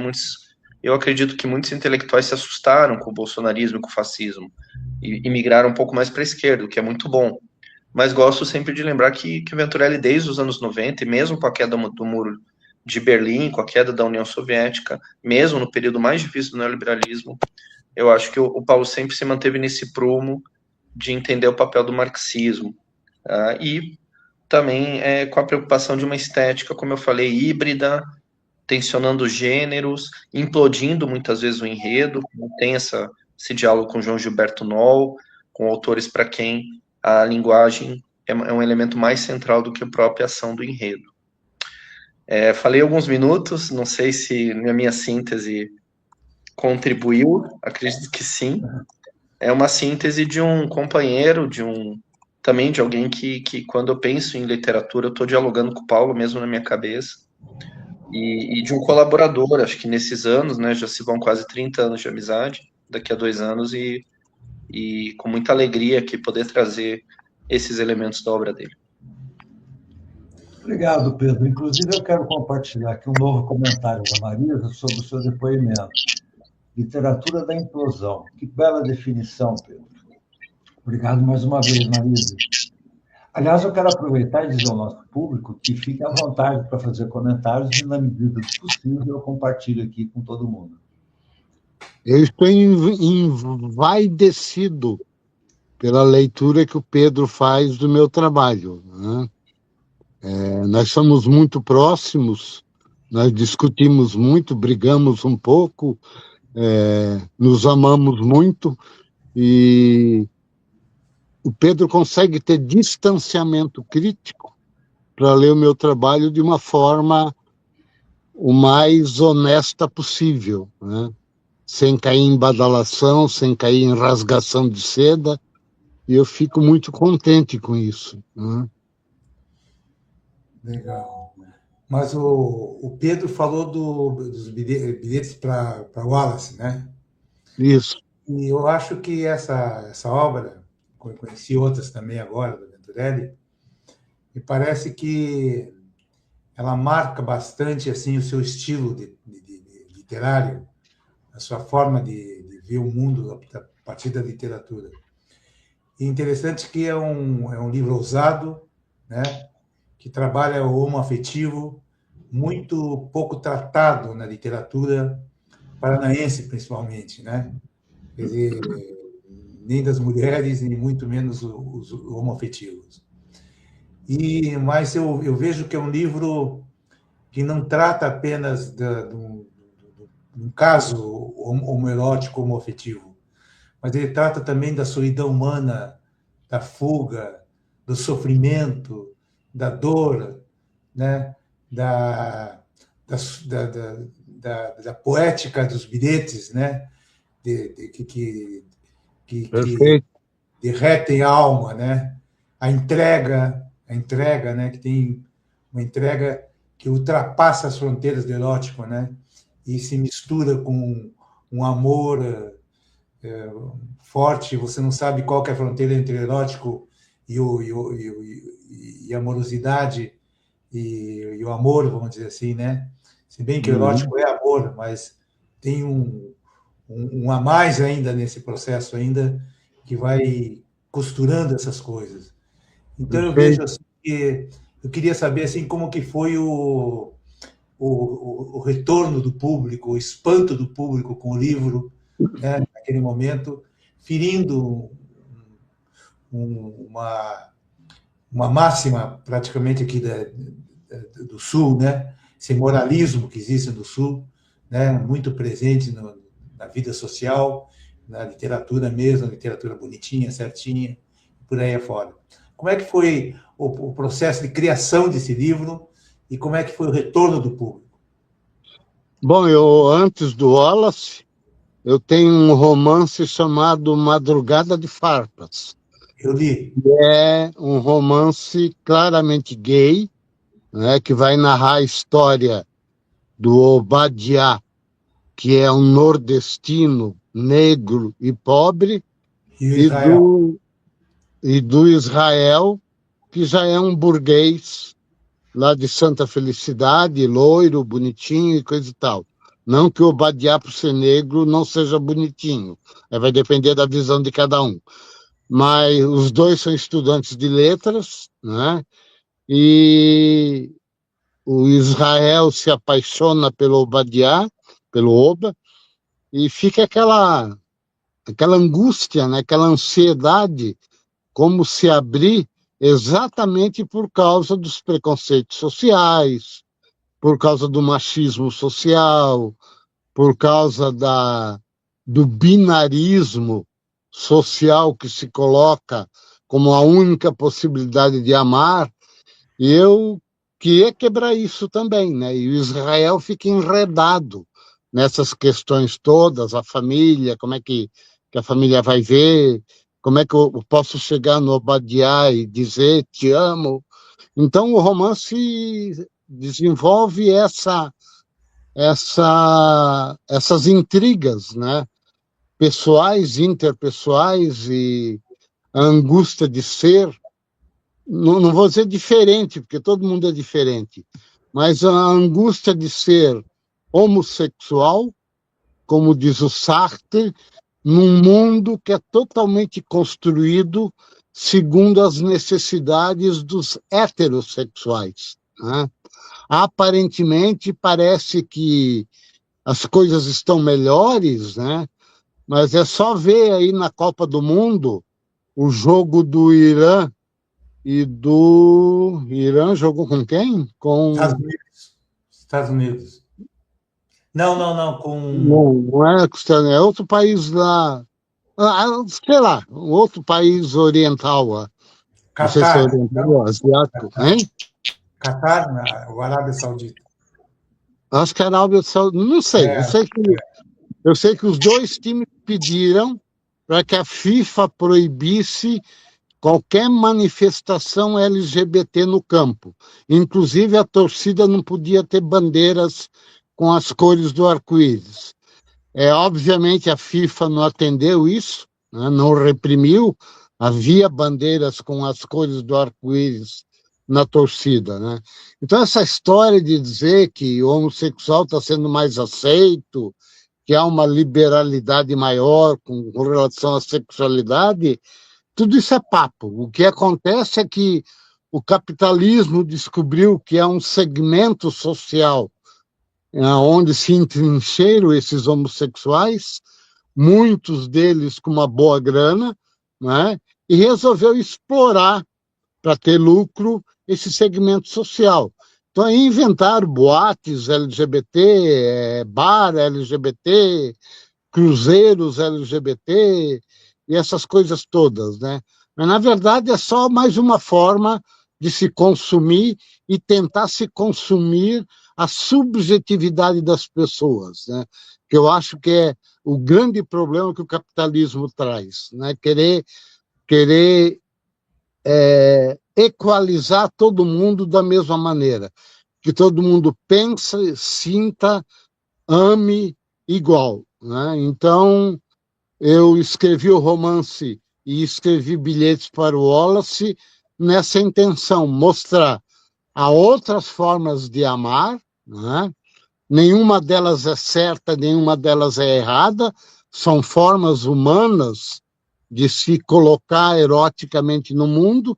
eu acredito que muitos intelectuais se assustaram com o bolsonarismo e com o fascismo, e migraram um pouco mais para a esquerda, o que é muito bom. Mas gosto sempre de lembrar que Venturelli, desde os anos 90, e mesmo com a queda do muro de Berlim, com a queda da União Soviética, mesmo no período mais difícil do neoliberalismo, eu acho que o Paulo sempre se manteve nesse prumo de entender o papel do marxismo. E também com a preocupação de uma estética, como eu falei, híbrida, tensionando gêneros, implodindo muitas vezes o enredo, tem esse diálogo com João Gilberto Noll, com autores para quem a linguagem é um elemento mais central do que a própria ação do enredo. Falei alguns minutos, não sei se a minha síntese contribuiu, acredito que sim. É uma síntese de um companheiro, também de alguém que quando eu penso em literatura, eu estou dialogando com o Paulo mesmo na minha cabeça, e de um colaborador, acho que nesses anos, né, já se vão quase 30 anos de amizade, daqui a 2 anos, e com muita alegria aqui poder trazer esses elementos da obra dele. Obrigado, Pedro. Inclusive, eu quero compartilhar aqui um novo comentário da Marisa sobre o seu depoimento. literatura da implosão. Que bela definição, Pedro. Obrigado mais uma vez, Marise. Aliás, eu quero aproveitar e dizer ao nosso público que fique à vontade para fazer comentários e, na medida do possível, eu compartilho aqui com todo mundo. Eu estou envaidecido pela leitura que o Pedro faz do meu trabalho, né? Nós somos muito próximos, nós discutimos muito, brigamos um pouco, nos amamos muito, e o Pedro consegue ter distanciamento crítico para ler o meu trabalho de uma forma o mais honesta possível, né? Sem cair em badalação, sem cair em rasgação de seda, e eu fico muito contente com isso, né? Legal. Mas o Pedro falou dos bilhetes para Wallace, né? Isso. E eu acho que essa obra, eu conheci outras também agora, do Venturelli, me parece que ela marca bastante assim o seu estilo de literário, a sua forma de ver o mundo a partir da literatura. E interessante que é um livro ousado, né? Que trabalha o homoafetivo, muito pouco tratado na literatura paranaense, principalmente, né? Quer dizer, nem das mulheres e muito menos os homoafetivos. Mas eu vejo que é um livro que não trata apenas de um caso homoerótico, homoafetivo, mas ele trata também da solidão humana, da fuga, do sofrimento, da dor, né? da poética dos bilhetes, né? Que derretem a alma, né? A entrega, né? Que tem uma entrega que ultrapassa as fronteiras do erótico, né? E se mistura com um amor forte. Você não sabe qual que é a fronteira entre o erótico e a amorosidade e o amor, vamos dizer assim, né? Se bem que o erótico é amor, mas tem um a mais ainda nesse processo ainda que vai costurando essas coisas. Então eu vejo assim que eu queria saber assim como que foi o retorno do público, o espanto do público com o livro, né, naquele momento, ferindo uma máxima praticamente aqui do Sul, né? Esse moralismo que existe no Sul, né? Muito presente na vida social, na literatura mesmo, na literatura bonitinha, certinha, por aí afora. Como é que foi o processo de criação desse livro e como é que foi o retorno do público? Bom, antes do Wallace, eu tenho um romance chamado Madrugada de Farpas. Eu li. É um romance claramente gay, né, que vai narrar a história do Obadiah, que é um nordestino negro e pobre, e do Israel, que já é um burguês lá de Santa Felicidade, loiro, bonitinho e coisa e tal. Não que o Obadiah, por ser negro, não seja bonitinho. Vai depender da visão de cada um. Mas os dois são estudantes de letras, né? E o Israel se apaixona pelo Obadiah, pelo Oba, e fica aquela angústia, né? Aquela ansiedade, como se abrir exatamente por causa dos preconceitos sociais, por causa do machismo social, por causa do binarismo social que se coloca como a única possibilidade de amar. E eu queria quebrar isso também, né? E o Israel fica enredado nessas questões todas, a família, como é que a família vai ver, como é que eu posso chegar no Obadiah e dizer te amo. Então o romance desenvolve essas intrigas, né? Pessoais, interpessoais, e a angústia de ser, não vou dizer diferente, porque todo mundo é diferente, mas a angústia de ser homossexual como diz o Sartre, num mundo que é totalmente construído segundo as necessidades dos heterossexuais, né? Aparentemente, parece que as coisas estão melhores, né? Mas é só ver aí na Copa do Mundo o jogo do Irã e do... Irã jogou com quem? Com... Estados Unidos. Não, Não é outro país lá, sei lá, um outro país oriental, não sei se é oriental, asiático, hein? Catar, o Arábia Saudita. Acho que a Arábia Saudita, não sei, eu sei que os dois times pediram para que a FIFA proibisse qualquer manifestação LGBT no campo. Inclusive, a torcida não podia ter bandeiras com as cores do arco-íris. Obviamente, a FIFA não atendeu isso, né, não reprimiu, havia bandeiras com as cores do arco-íris na torcida, né? Então, essa história de dizer que o homossexual está sendo mais aceito, que há uma liberalidade maior com relação à sexualidade, tudo isso é papo. O que acontece é que o capitalismo descobriu que é um segmento social onde se entrincheiram esses homossexuais, muitos deles com uma boa grana, né? E resolveu explorar, para ter lucro, esse segmento social. Então, aí inventaram boates LGBT, bar LGBT, cruzeiros LGBT e essas coisas todas, né? Mas, na verdade, é só mais uma forma de se consumir e tentar se consumir a subjetividade das pessoas, né? Que eu acho que é o grande problema que o capitalismo traz, né? Querer equalizar todo mundo da mesma maneira, que todo mundo pense, sinta, ame igual, né? Então, eu escrevi o romance e escrevi Bilhetes para o Wallace nessa intenção, mostrar há outras formas de amar, né? Nenhuma delas é certa, nenhuma delas é errada, são formas humanas de se colocar eroticamente no mundo,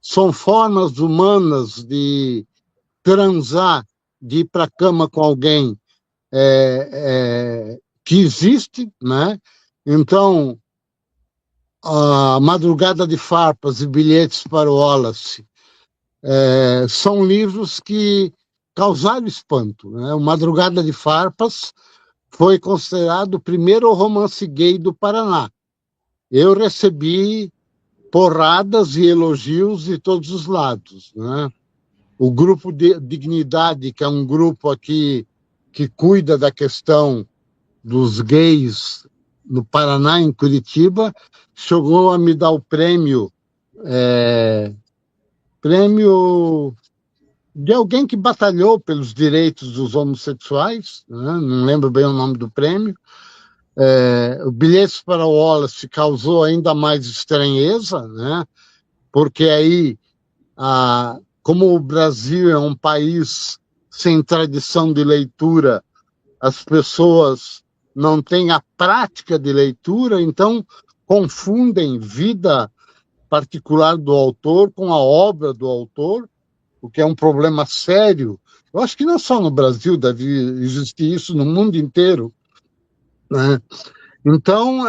são formas humanas de transar, de ir para a cama com alguém que existe, né? Então, a Madrugada de Farpas e Bilhetes para o Wallace são livros que causaram espanto, né? O Madrugada de Farpas foi considerado o primeiro romance gay do Paraná. Eu recebi porradas e elogios de todos os lados, né? O Grupo de Dignidade, que é um grupo aqui que cuida da questão dos gays no Paraná, em Curitiba, chegou a me dar o prêmio de alguém que batalhou pelos direitos dos homossexuais, né? Não lembro bem o nome do prêmio. O Bilhetes para o Wallace causou ainda mais estranheza, né? Porque aí, como o Brasil é um país sem tradição de leitura, as pessoas não têm a prática de leitura, então confundem vida particular do autor com a obra do autor, o que é um problema sério. Eu acho que não só no Brasil, deve existir isso no mundo inteiro, né? Então,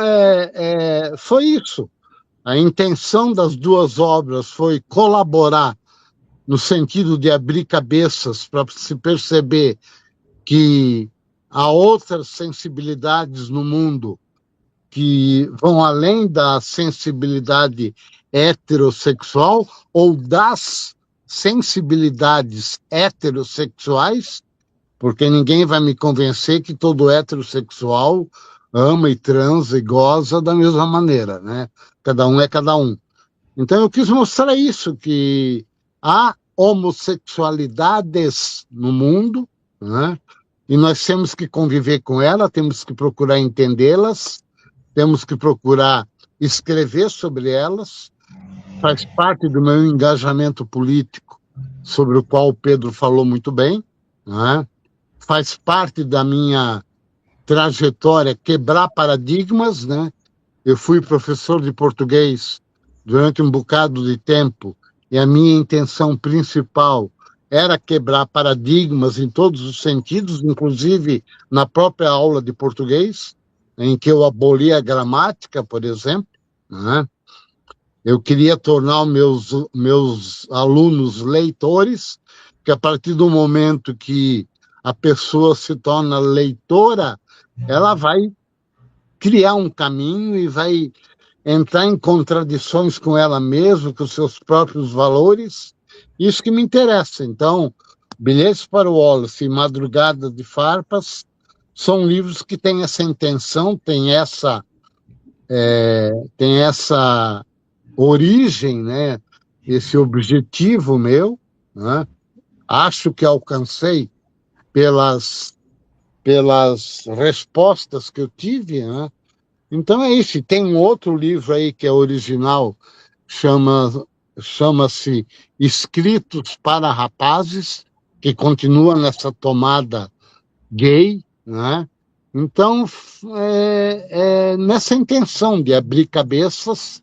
foi isso. A intenção das duas obras foi colaborar no sentido de abrir cabeças para se perceber que há outras sensibilidades no mundo que vão além da sensibilidade heterossexual ou das sensibilidades heterossexuais, porque ninguém vai me convencer que todo heterossexual ama e transa e goza da mesma maneira, né? Cada um é cada um. Então eu quis mostrar isso, que há homossexualidades no mundo, né? E nós temos que conviver com ela, temos que procurar entendê-las, temos que procurar escrever sobre elas. Faz parte do meu engajamento político, sobre o qual o Pedro falou muito bem, né? Faz parte da minha trajetória quebrar paradigmas, né? Eu fui professor de português durante um bocado de tempo e a minha intenção principal era quebrar paradigmas em todos os sentidos, inclusive na própria aula de português, em que eu aboli a gramática, por exemplo, né? Eu queria tornar os meus alunos leitores, que a partir do momento que a pessoa se torna leitora, ela vai criar um caminho e vai entrar em contradições com ela mesma, com seus próprios valores. Isso que me interessa. Então, Bilhetes para o Wallace e Madrugada de Farpas são livros que têm essa intenção, têm essa origem, né? Esse objetivo meu, né? Acho que alcancei pelas respostas que eu tive, né? Então é isso. Tem um outro livro aí que é original, chama-se Escritos para Rapazes, que continua nessa tomada gay, né? Então, nessa intenção de abrir cabeças,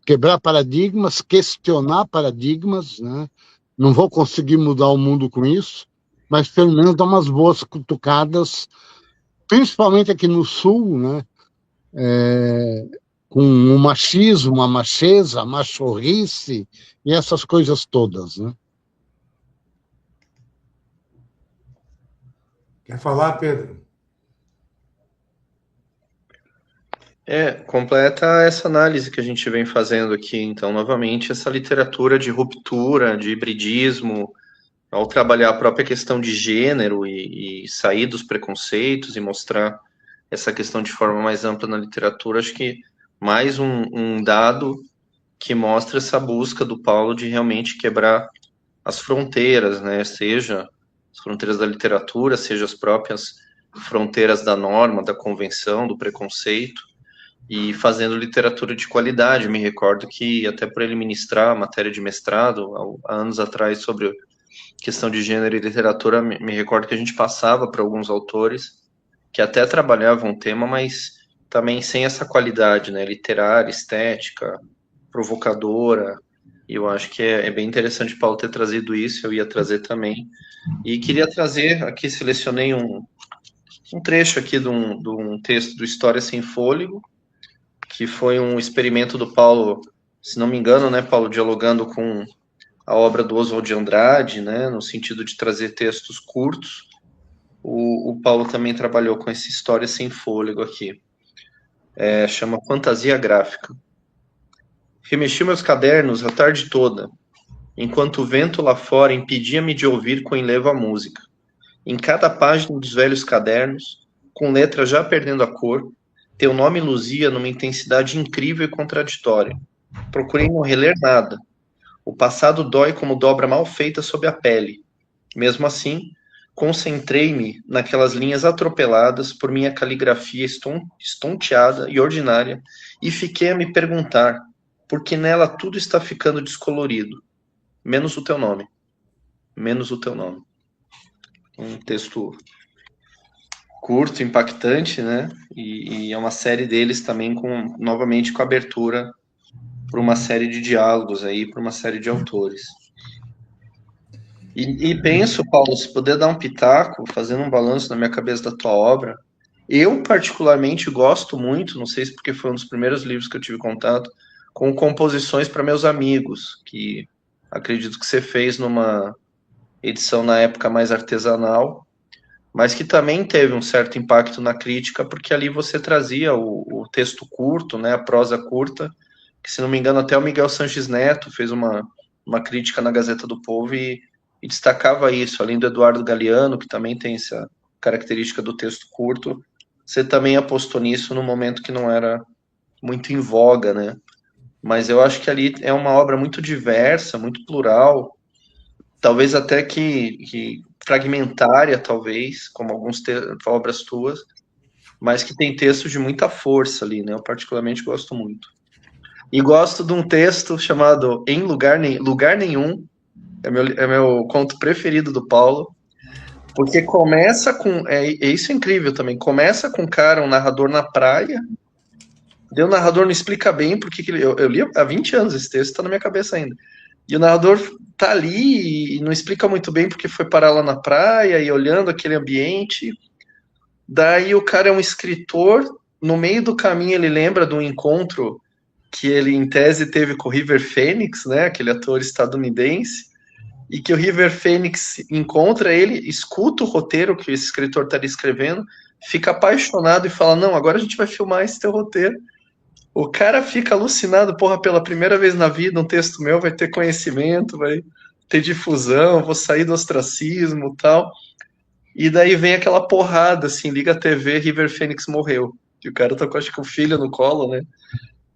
quebrar paradigmas, questionar paradigmas, né? Não vou conseguir mudar o mundo com isso, mas pelo menos dar umas boas cutucadas, principalmente aqui no Sul, né? Com o machismo, a macheza, a machorrice e essas coisas todas, né? Quer falar, Pedro? Completa essa análise que a gente vem fazendo aqui, então, novamente, essa literatura de ruptura, de hibridismo, ao trabalhar a própria questão de gênero e sair dos preconceitos e mostrar essa questão de forma mais ampla na literatura, acho que mais um dado que mostra essa busca do Paulo de realmente quebrar as fronteiras, né, seja as fronteiras da literatura, seja as próprias fronteiras da norma, da convenção, do preconceito, e fazendo literatura de qualidade. Me recordo que, até por ele ministrar a matéria de mestrado, há anos atrás, sobre questão de gênero e literatura, me recordo que a gente passava para alguns autores que até trabalhavam o tema, mas também sem essa qualidade, né, literária, estética, provocadora, e eu acho que é bem interessante o Paulo ter trazido isso, eu ia trazer também, e queria trazer, aqui selecionei um trecho aqui de um texto do História Sem Fôlego, que foi um experimento do Paulo, se não me engano, né, Paulo, dialogando com a obra do Oswald de Andrade, né, no sentido de trazer textos curtos. O Paulo também trabalhou com essa História Sem Fôlego aqui. Chama Fantasia Gráfica. Remexi meus cadernos a tarde toda, enquanto o vento lá fora impedia-me de ouvir com enlevo a música. Em cada página dos velhos cadernos, com letra já perdendo a cor, teu nome luzia numa intensidade incrível e contraditória. Procurei não reler nada. O passado dói como dobra mal feita sob a pele. Mesmo assim, concentrei-me naquelas linhas atropeladas por minha caligrafia estonteada e ordinária e fiquei a me perguntar por que nela tudo está ficando descolorido. Menos o teu nome. Menos o teu nome. Um texto curto, impactante, né? E é uma série deles também novamente com abertura para uma série de diálogos aí, para uma série de autores. E penso, Paulo, se puder dar um pitaco, fazendo um balanço na minha cabeça da tua obra, eu particularmente gosto muito, não sei se porque foi um dos primeiros livros que eu tive contato, com composições para meus amigos, que acredito que você fez numa edição na época mais artesanal, mas que também teve um certo impacto na crítica, porque ali você trazia o texto curto, né, a prosa curta, que, se não me engano, até o Miguel Sanches Neto fez uma crítica na Gazeta do Povo e destacava isso, além do Eduardo Galeano, que também tem essa característica do texto curto, você também apostou nisso no momento que não era muito em voga, né? Mas eu acho que ali é uma obra muito diversa, muito plural, talvez até que fragmentária, talvez, como algumas obras tuas, mas que tem textos de muita força ali, né? Eu particularmente gosto muito. E gosto de um texto chamado Em Lugar Nenhum, é meu conto preferido do Paulo, Porque começa com... isso é incrível também. Começa com um narrador na praia. Daí o narrador não explica bem porque que ele... Eu li há 20 anos esse texto, tá na minha cabeça ainda. E o narrador tá ali e não explica muito bem porque foi parar lá na praia e olhando aquele ambiente. Daí o cara é um escritor. No meio do caminho ele lembra de um encontro que ele, em tese, teve com o River Phoenix, né? Aquele ator estadunidense. E que o River Phoenix encontra ele, escuta o roteiro que esse escritor está escrevendo, fica apaixonado e fala, não, agora a gente vai filmar esse teu roteiro. O cara fica alucinado, porra, pela primeira vez na vida, um texto meu vai ter conhecimento, vai ter difusão, vou sair do ostracismo e tal. E daí vem aquela porrada, assim, liga a TV, River Phoenix morreu. E o cara tá com, acho que, o filho no colo, né?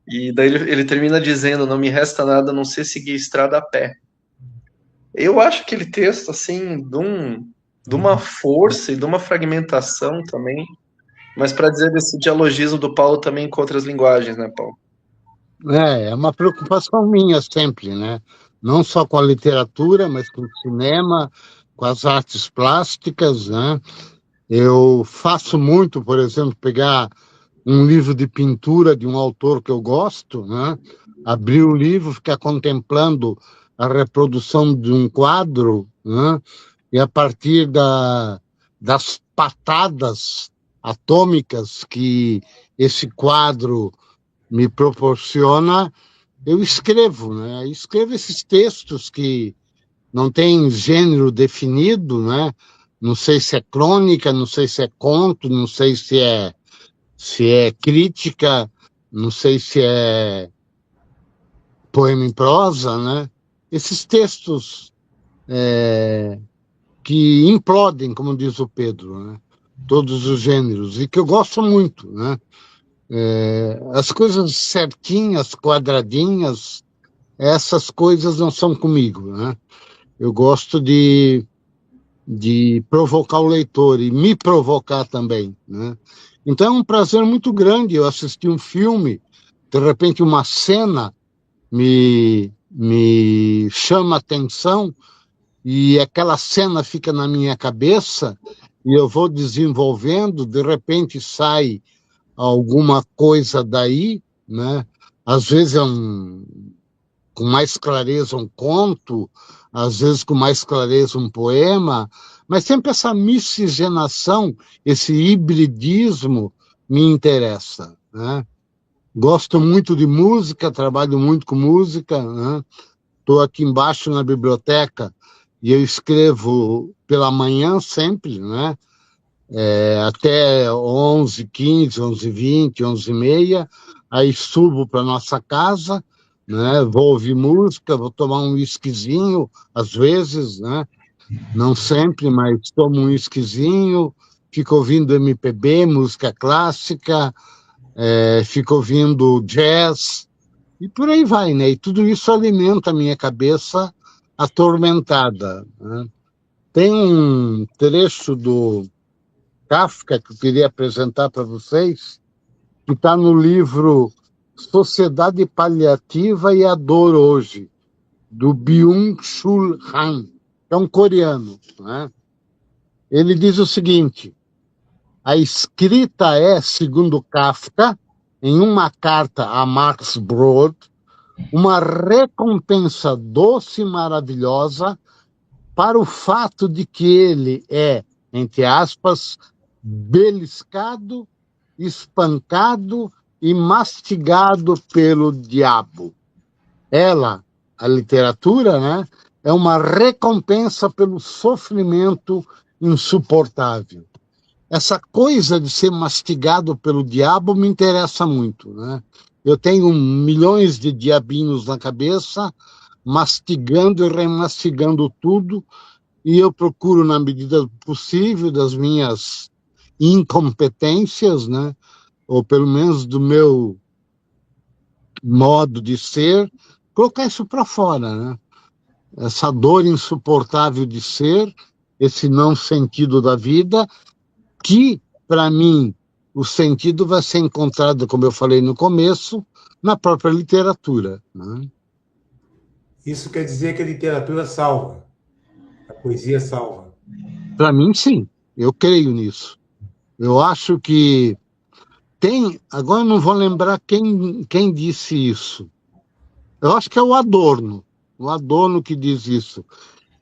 E daí ele termina dizendo, não me resta nada a não ser seguir a estrada a pé. Eu acho aquele texto, assim, de uma força e de uma fragmentação também, mas para dizer desse dialogismo do Paulo também com outras linguagens, né, Paulo? É uma preocupação minha sempre, né? Não só com a literatura, mas com o cinema, com as artes plásticas, né? Eu faço muito, por exemplo, pegar um livro de pintura de um autor que eu gosto, né? Abrir o livro, ficar contemplando a reprodução de um quadro, né? E a partir das patadas atômicas que esse quadro me proporciona, eu escrevo, né? Escrevo esses textos que não têm gênero definido, né? Não sei se é crônica, não sei se é conto, não sei se é crítica, não sei se é poema em prosa, né? Esses textos que implodem, como diz o Pedro, né? Todos os gêneros, e que eu gosto muito, né? As coisas certinhas, quadradinhas, essas coisas não são comigo, né? Eu gosto de provocar o leitor e me provocar também, né? Então é um prazer muito grande eu assistir um filme, de repente uma cena me chama a atenção e aquela cena fica na minha cabeça e eu vou desenvolvendo, de repente sai alguma coisa daí, né? Às vezes com mais clareza um conto, às vezes com mais clareza um poema, mas sempre essa miscigenação, esse hibridismo me interessa, né? Gosto muito de música, trabalho muito com música, né? Estou aqui embaixo na biblioteca e eu escrevo pela manhã sempre, né? Até 11h15, 11h20, 11h30, aí subo para nossa casa, né? Vou ouvir música, vou tomar um whiskyzinho, às vezes, né? Não sempre, mas tomo um whiskyzinho, fico ouvindo MPB, música clássica, fico ouvindo jazz, e por aí vai, né? E tudo isso alimenta a minha cabeça atormentada, né? Tem um trecho do Kafka que eu queria apresentar para vocês, que está no livro Sociedade Paliativa e a Dor Hoje, do Byung-Chul Han, que é um coreano, né? Ele diz o seguinte: a escrita é, segundo Kafka, em uma carta a Max Brod, uma recompensa doce e maravilhosa para o fato de que ele é, entre aspas, beliscado, espancado e mastigado pelo diabo. Ela, a literatura, né, é uma recompensa pelo sofrimento insuportável. Essa coisa de ser mastigado pelo diabo me interessa muito, né? Eu tenho milhões de diabinhos na cabeça, mastigando e remastigando tudo, e eu procuro, na medida do possível, das minhas incompetências, né? Ou pelo menos do meu modo de ser, colocar isso para fora, né? Essa dor insuportável de ser, esse não sentido da vida, que, para mim, o sentido vai ser encontrado, como eu falei no começo, na própria literatura, né? Isso quer dizer que a literatura salva, a poesia salva. Para mim, sim. Eu creio nisso. Eu acho que tem... Agora eu não vou lembrar quem disse isso. Eu acho que é o Adorno que diz isso.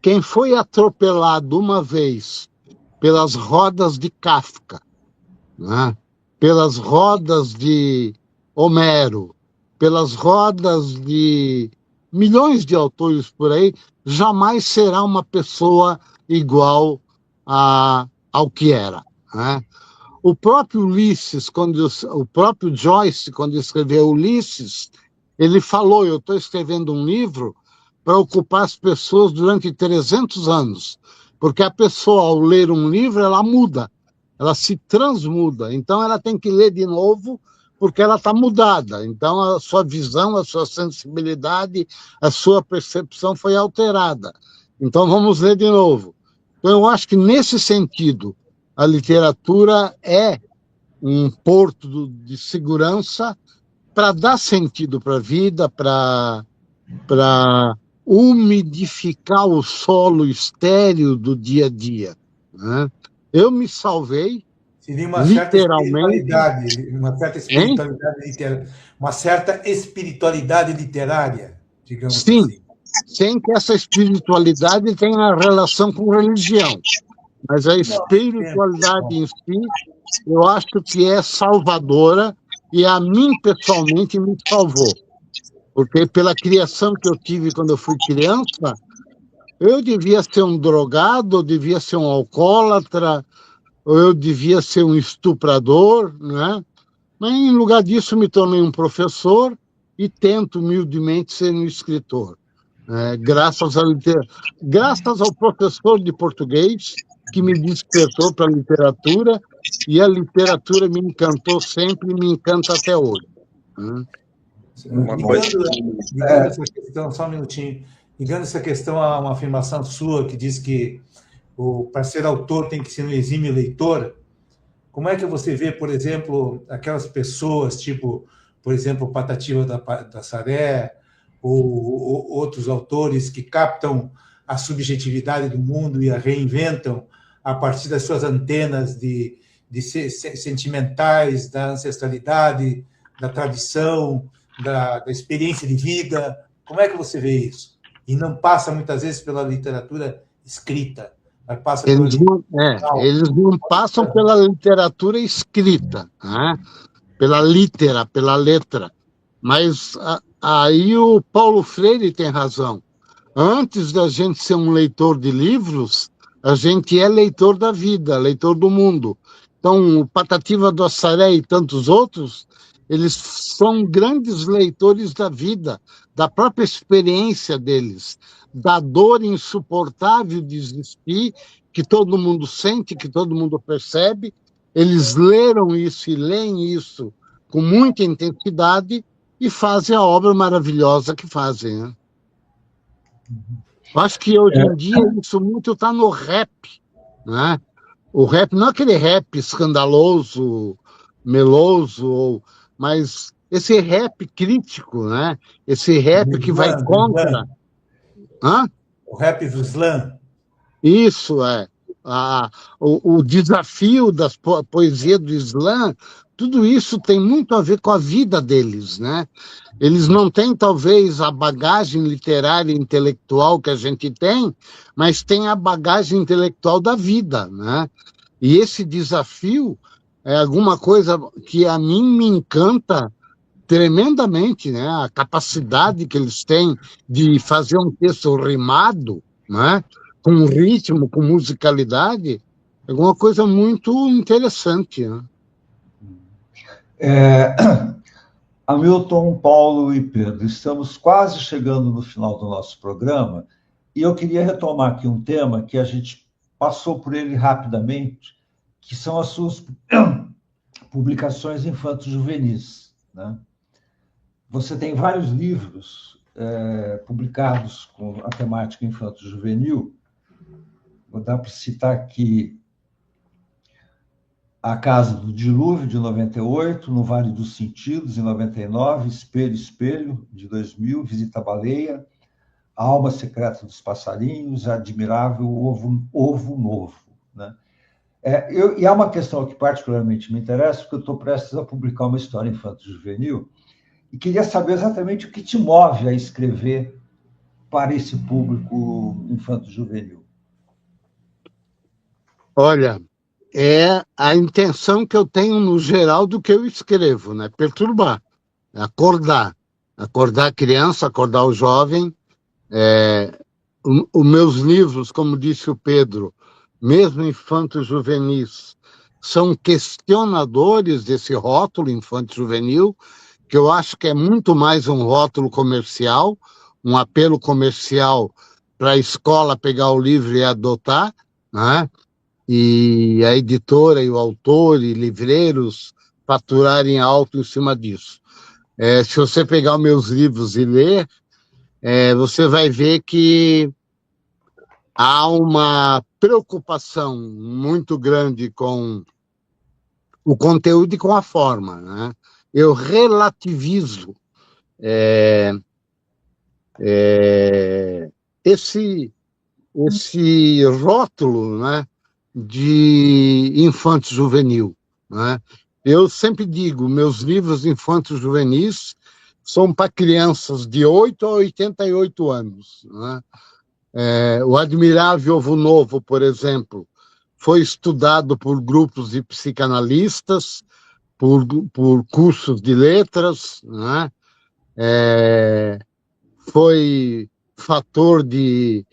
Quem foi atropelado uma vez pelas rodas de Kafka, né? Pelas rodas de Homero, pelas rodas de milhões de autores por aí, jamais será uma pessoa igual ao que era, né? O próprio Ulisses, o próprio Joyce, quando escreveu Ulisses, ele falou: eu estou escrevendo um livro para ocupar as pessoas durante 300 anos, porque a pessoa, ao ler um livro, ela muda, ela se transmuda, então ela tem que ler de novo, porque ela está mudada, então a sua visão, a sua sensibilidade, a sua percepção foi alterada. Então vamos ler de novo. Então eu acho que, nesse sentido, a literatura é um porto de segurança para dar sentido para a vida, para umidificar o solo estéril do dia a dia, né? Eu me salvei, Seria literalmente. Uma certa espiritualidade literária, digamos Sim, assim. sem que essa espiritualidade tenha relação com religião. Mas a espiritualidade em si, eu acho que é salvadora, e a mim, pessoalmente, me salvou. Porque pela criação que eu tive quando eu fui criança, eu devia ser um drogado, eu devia ser um alcoólatra, ou eu devia ser um estuprador, né? Mas, em lugar disso, me tornei um professor e tento humildemente ser um escritor. Graças ao professor de português, que me despertou para a literatura, e a literatura me encantou sempre e me encanta até hoje. Ligando essa questão, só um minutinho, ligando essa questão a uma afirmação sua que diz que para ser autor tem que ser um exímio leitor, como é que você vê, por exemplo, aquelas pessoas, tipo, por exemplo, Patativa da Saré, ou outros autores que captam a subjetividade do mundo e a reinventam a partir das suas antenas de sentimentais, da ancestralidade, da tradição, da experiência de vida? Como é que você vê isso? E não passa, muitas vezes, pela literatura escrita, mas passa pela eles não passam pela literatura escrita, né? Pela letra. Mas aí o Paulo Freire tem razão. Antes da gente ser um leitor de livros, a gente é leitor da vida, leitor do mundo. Então, o Patativa do Assaré e tantos outros, eles são grandes leitores da vida, da própria experiência deles, da dor insuportável de existir, que todo mundo sente, que todo mundo percebe. Eles leram isso e leem isso com muita intensidade e fazem a obra maravilhosa que fazem, né? Eu acho que hoje em dia isso muito está no rap, né? O rap não é aquele rap escandaloso, meloso, mas esse rap crítico, né? Esse rap que vai contra. O rap do slam. Isso, o desafio da poesia do slam, tudo isso tem muito a ver com a vida deles, né? Eles não têm, talvez, a bagagem literária e intelectual que a gente tem, mas têm a bagagem intelectual da vida, né? E esse desafio é alguma coisa que a mim me encanta tremendamente, né? A capacidade que eles têm de fazer um texto rimado, né? Com ritmo, com musicalidade, é uma coisa muito interessante, né? Hamilton, Paulo e Pedro, estamos quase chegando no final do nosso programa e eu queria retomar aqui um tema que a gente passou por ele rapidamente, que são as suas publicações infanto-juvenis, né? Você tem vários livros publicados com a temática infanto-juvenil. Vou dar para citar aqui A Casa do Dilúvio, de 98, No Vale dos Sentidos, em 99, Espelho, Espelho, de 2000, Visita à Baleia, A Alma Secreta dos Passarinhos, Admirável Ovo Novo, né? E há uma questão que particularmente me interessa, porque eu estou prestes a publicar uma história infanto-juvenil, e queria saber exatamente o que te move a escrever para esse público infanto-juvenil. Olha, é a intenção que eu tenho no geral do que eu escrevo, né? Perturbar, acordar a criança, acordar o jovem. Os meus livros, como disse o Pedro, mesmo infanto-juvenis, são questionadores desse rótulo infanto-juvenil, que eu acho que é muito mais um rótulo comercial, um apelo comercial para a escola pegar o livro e adotar, né? E a editora e o autor e livreiros faturarem alto em cima disso. Se você pegar os meus livros e ler, você vai ver que há uma preocupação muito grande com o conteúdo e com a forma, né? Eu relativizo esse rótulo, né, de infanto-juvenil, né? Eu sempre digo, meus livros infanto-juvenis são para crianças de 8 a 88 anos, né? O Admirável Ovo Novo, por exemplo, foi estudado por grupos de psicanalistas, por cursos de letras, né? Foi fator de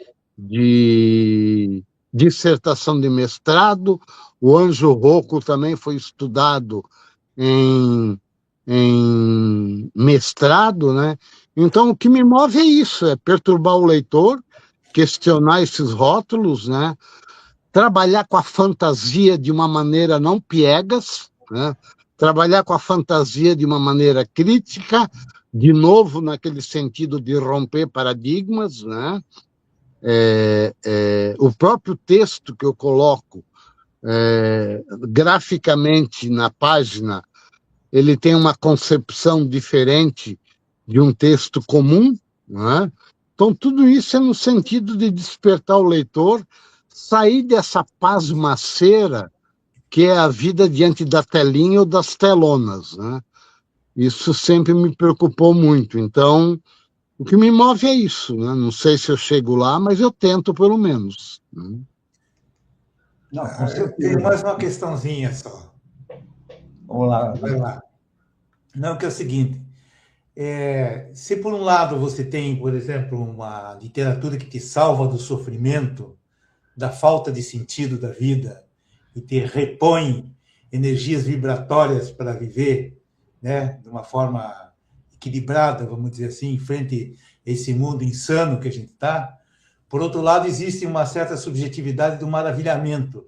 dissertação de mestrado. O Anjo Rouco também foi estudado em mestrado, né? Então, o que me move é isso, é perturbar o leitor, questionar esses rótulos, né? Trabalhar com a fantasia de uma maneira não piegas, né? Trabalhar com a fantasia de uma maneira crítica, de novo naquele sentido de romper paradigmas, né? O próprio texto que eu coloco graficamente na página, ele tem uma concepção diferente de um texto comum, né? Então, tudo isso é no sentido de despertar o leitor, sair dessa pasmaceira que é a vida diante da telinha ou das telonas, né? Isso sempre me preocupou muito. Então, o que me move é isso, né? Não sei se eu chego lá, mas eu tento, pelo menos. Né? Não, com certeza. Tem mais uma questãozinha só. Vamos lá. Vai lá. Não, que é o seguinte, se por um lado você tem, por exemplo, uma literatura que te salva do sofrimento, da falta de sentido da vida, e te repõe energias vibratórias para viver, né, de uma forma equilibrada, vamos dizer assim, em frente a esse mundo insano que a gente está. Por outro lado, existe uma certa subjetividade do maravilhamento,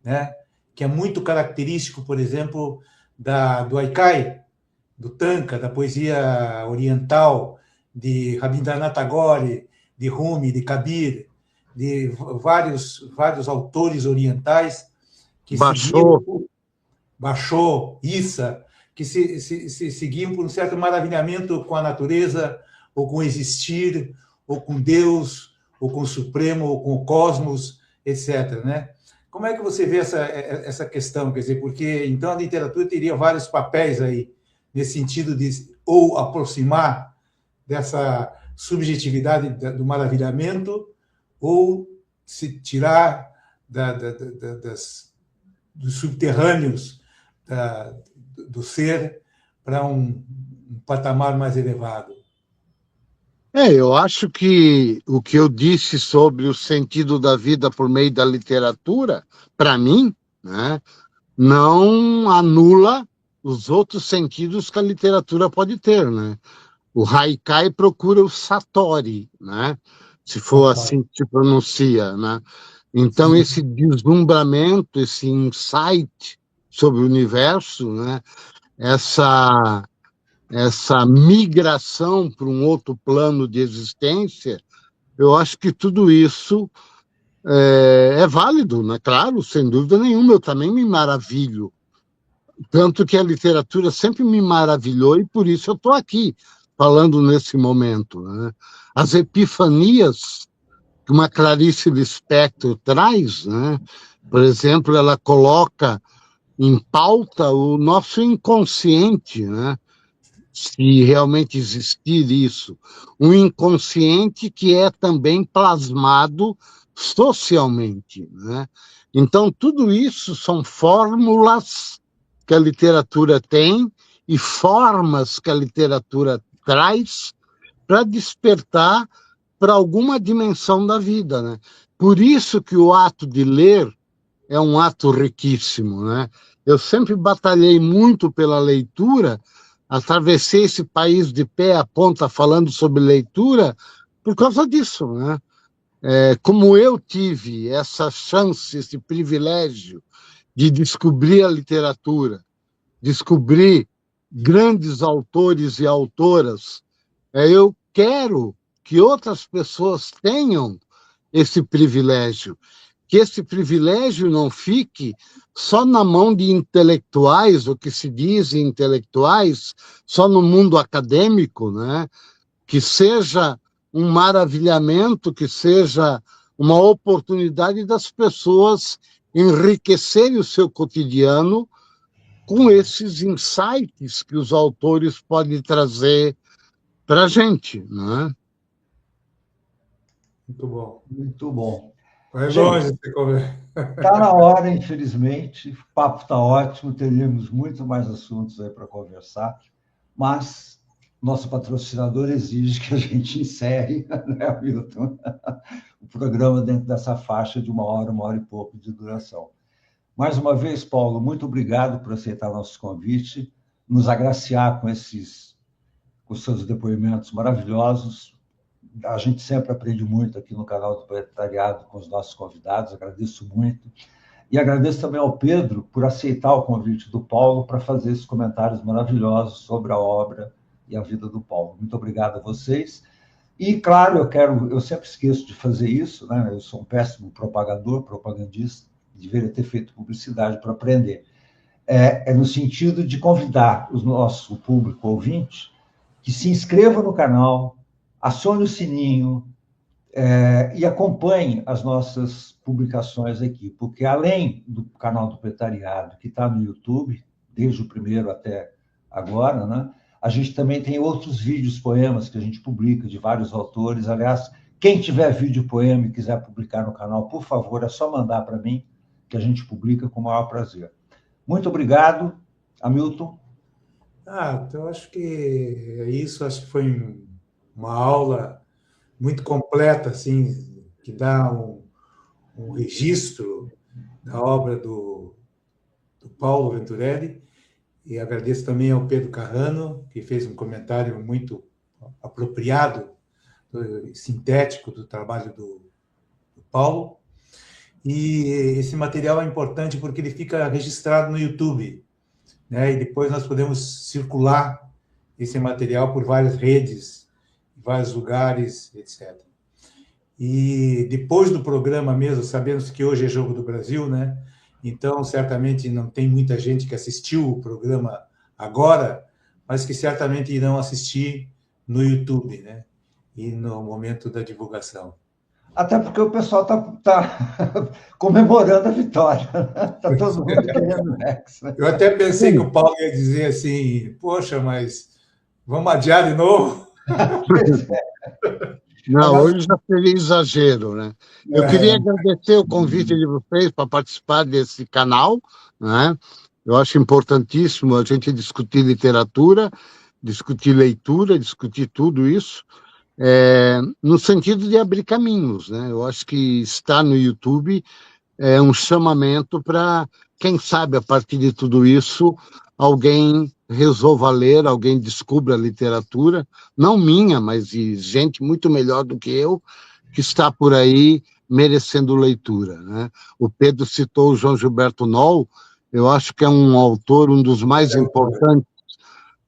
né, que é muito característico, por exemplo, do Haikai, do Tanka, da poesia oriental, de Rabindranath Tagore, de Rumi, de Kabir, de vários autores orientais que Basho, Issa, que se seguiam por um certo maravilhamento com a natureza, ou com o existir, ou com Deus, ou com o Supremo, ou com o cosmos, etc., né? Como é que você vê essa questão? Quer dizer, porque então a literatura teria vários papéis aí, nesse sentido de ou aproximar dessa subjetividade do maravilhamento, ou se tirar dos subterrâneos do ser para um patamar mais elevado. Eu acho que o que eu disse sobre o sentido da vida por meio da literatura, para mim, né, não anula os outros sentidos que a literatura pode ter, né? O Haikai procura o Satori, né? Se for assim que se pronuncia, né? Então, esse deslumbramento, esse insight sobre o universo, né? Essa migração para um outro plano de existência, eu acho que tudo isso é válido, né? Claro, sem dúvida nenhuma, eu também me maravilho. Tanto que a literatura sempre me maravilhou e por isso eu estou aqui, falando nesse momento, né? As epifanias que uma Clarice Lispector traz, né? Por exemplo, ela coloca em pauta o nosso inconsciente, né? Se realmente existir isso. Um inconsciente que é também plasmado socialmente, né? Então, tudo isso são fórmulas que a literatura tem e formas que a literatura traz para despertar para alguma dimensão da vida, né? Por isso que o ato de ler é um ato riquíssimo, né? Eu sempre batalhei muito pela leitura, atravessei esse país de pé a ponta falando sobre leitura por causa disso, né? Como eu tive essa chance, esse privilégio de descobrir a literatura, descobrir grandes autores e autoras, eu quero que outras pessoas tenham esse privilégio, que esse privilégio não fique só na mão de intelectuais, o que se diz intelectuais, só no mundo acadêmico, né? Que seja um maravilhamento, que seja uma oportunidade das pessoas enriquecerem o seu cotidiano com esses insights que os autores podem trazer para a gente, né? Muito bom. Muito bom. Vai longe essa conversa. Está na hora, infelizmente. O papo está ótimo, teríamos muito mais assuntos aí para conversar, mas nosso patrocinador exige que a gente encerre, né, Milton? O programa dentro dessa faixa de 1 hora e pouco de duração. Mais uma vez, Paulo, muito obrigado por aceitar nosso convite, nos agraciar com seus depoimentos maravilhosos. A gente sempre aprende muito aqui no canal do Proletariado com os nossos convidados, agradeço muito. E agradeço também ao Pedro por aceitar o convite do Paulo para fazer esses comentários maravilhosos sobre a obra e a vida do Paulo. Muito obrigado a vocês. E, claro, eu sempre esqueço de fazer isso, né? Eu sou um péssimo propagador, propagandista, deveria ter feito publicidade para aprender. No sentido de convidar o nosso público ouvinte que se inscreva no canal, acione o sininho e acompanhe as nossas publicações aqui, porque além do canal do Proletariado, que está no YouTube, desde o primeiro até agora, né, a gente também tem outros vídeos, poemas que a gente publica de vários autores. Aliás, quem tiver vídeo poema e quiser publicar no canal, por favor, é só mandar para mim, que a gente publica com o maior prazer. Muito obrigado, Hamilton. Então eu acho que é isso, acho que foi uma aula muito completa, assim, que dá um registro da obra do Paulo Venturelli, e agradeço também ao Pedro Carrano, que fez um comentário muito apropriado, sintético do trabalho do Paulo. E esse material é importante porque ele fica registrado no YouTube, né? E depois nós podemos circular esse material por várias redes, vários lugares, etc. E depois do programa mesmo, sabemos que hoje é Jogo do Brasil, né? Então, certamente não tem muita gente que assistiu o programa agora, mas que certamente irão assistir no YouTube, né? E no momento da divulgação. Até porque o pessoal está comemorando a vitória. Está todo mundo querendo o Hexa. Eu até pensei que o Paulo ia dizer assim, poxa, mas vamos adiar de novo? Pois é. Não, hoje já seria exagero, né? Eu queria agradecer o convite de vocês para participar desse canal, né? Eu acho importantíssimo a gente discutir literatura, discutir leitura, discutir tudo isso, no sentido de abrir caminhos, né? Eu acho que estar no YouTube é um chamamento para, quem sabe, a partir de tudo isso, alguém resolva ler, alguém descubra a literatura, não minha, mas de gente muito melhor do que eu, que está por aí merecendo leitura, né? O Pedro citou o João Gilberto Noll, eu acho que é um autor, um dos mais importantes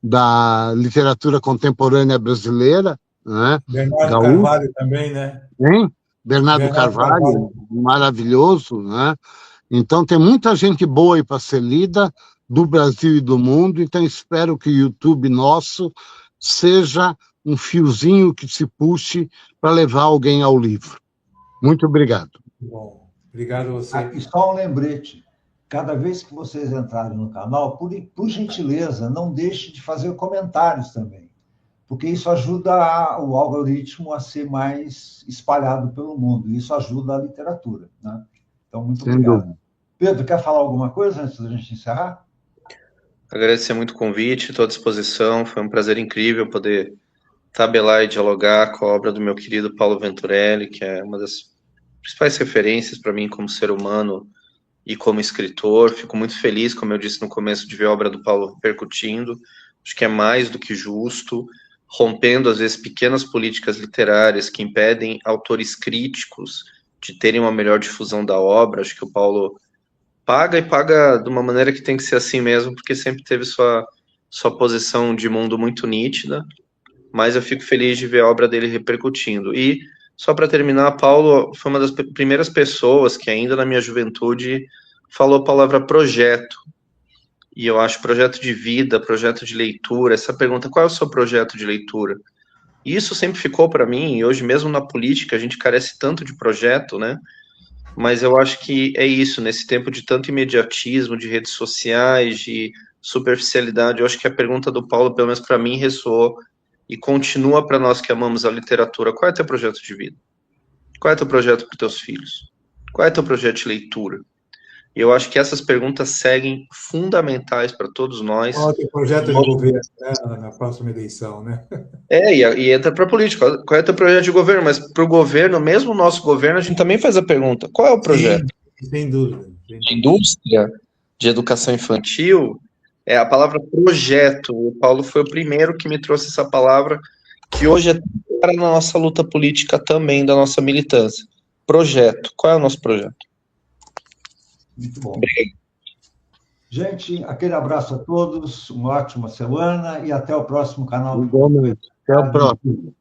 da literatura contemporânea brasileira, né? Bernardo Carvalho também, né? Hein? Bernardo Carvalho, maravilhoso, né? Então tem muita gente boa aí para ser lida, do Brasil e do mundo, então espero que o YouTube nosso seja um fiozinho que se puxe para levar alguém ao livro. Muito obrigado. Bom. Obrigado a você. E só um lembrete. Cada vez que vocês entrarem no canal, por gentileza, não deixe de fazer comentários também, porque isso ajuda o algoritmo a ser mais espalhado pelo mundo, e isso ajuda a literatura, né? Então, muito obrigado. Pedro, quer falar alguma coisa antes da gente encerrar? Agradecer muito o convite, estou à disposição, foi um prazer incrível poder tabelar e dialogar com a obra do meu querido Paulo Venturelli, que é uma das principais referências para mim como ser humano e como escritor. Fico muito feliz, como eu disse no começo, de ver a obra do Paulo repercutindo. Acho que é mais do que justo, rompendo, às vezes, pequenas políticas literárias que impedem autores críticos de terem uma melhor difusão da obra. Acho que o Paulo paga e paga de uma maneira que tem que ser assim mesmo, porque sempre teve sua posição de mundo muito nítida, mas eu fico feliz de ver a obra dele repercutindo. E, só para terminar, Paulo foi uma das primeiras pessoas que, ainda na minha juventude, falou a palavra projeto. E eu acho projeto de vida, projeto de leitura, essa pergunta, qual é o seu projeto de leitura? E isso sempre ficou para mim, e hoje mesmo na política a gente carece tanto de projeto, né? Mas eu acho que é isso, nesse tempo de tanto imediatismo, de redes sociais, de superficialidade, eu acho que a pergunta do Paulo, pelo menos para mim, ressoou e continua para nós que amamos a literatura. Qual é teu projeto de vida? Qual é teu projeto para teus filhos? Qual é teu projeto de leitura? E eu acho que essas perguntas seguem fundamentais para todos nós. Qual é o teu projeto de governo, né, na próxima eleição, né? E entra para a política. Qual é o teu projeto de governo? Mas para o governo, mesmo o nosso governo, a gente também faz a pergunta: qual é o projeto? Sim, sem dúvida. De indústria, de educação infantil, é a palavra projeto. O Paulo foi o primeiro que me trouxe essa palavra, que hoje é para na nossa luta política também, da nossa militância. Projeto. Qual é o nosso projeto? Muito bom. Gente, aquele abraço a todos, uma ótima semana e até o próximo canal. Igualmente. Até a próxima.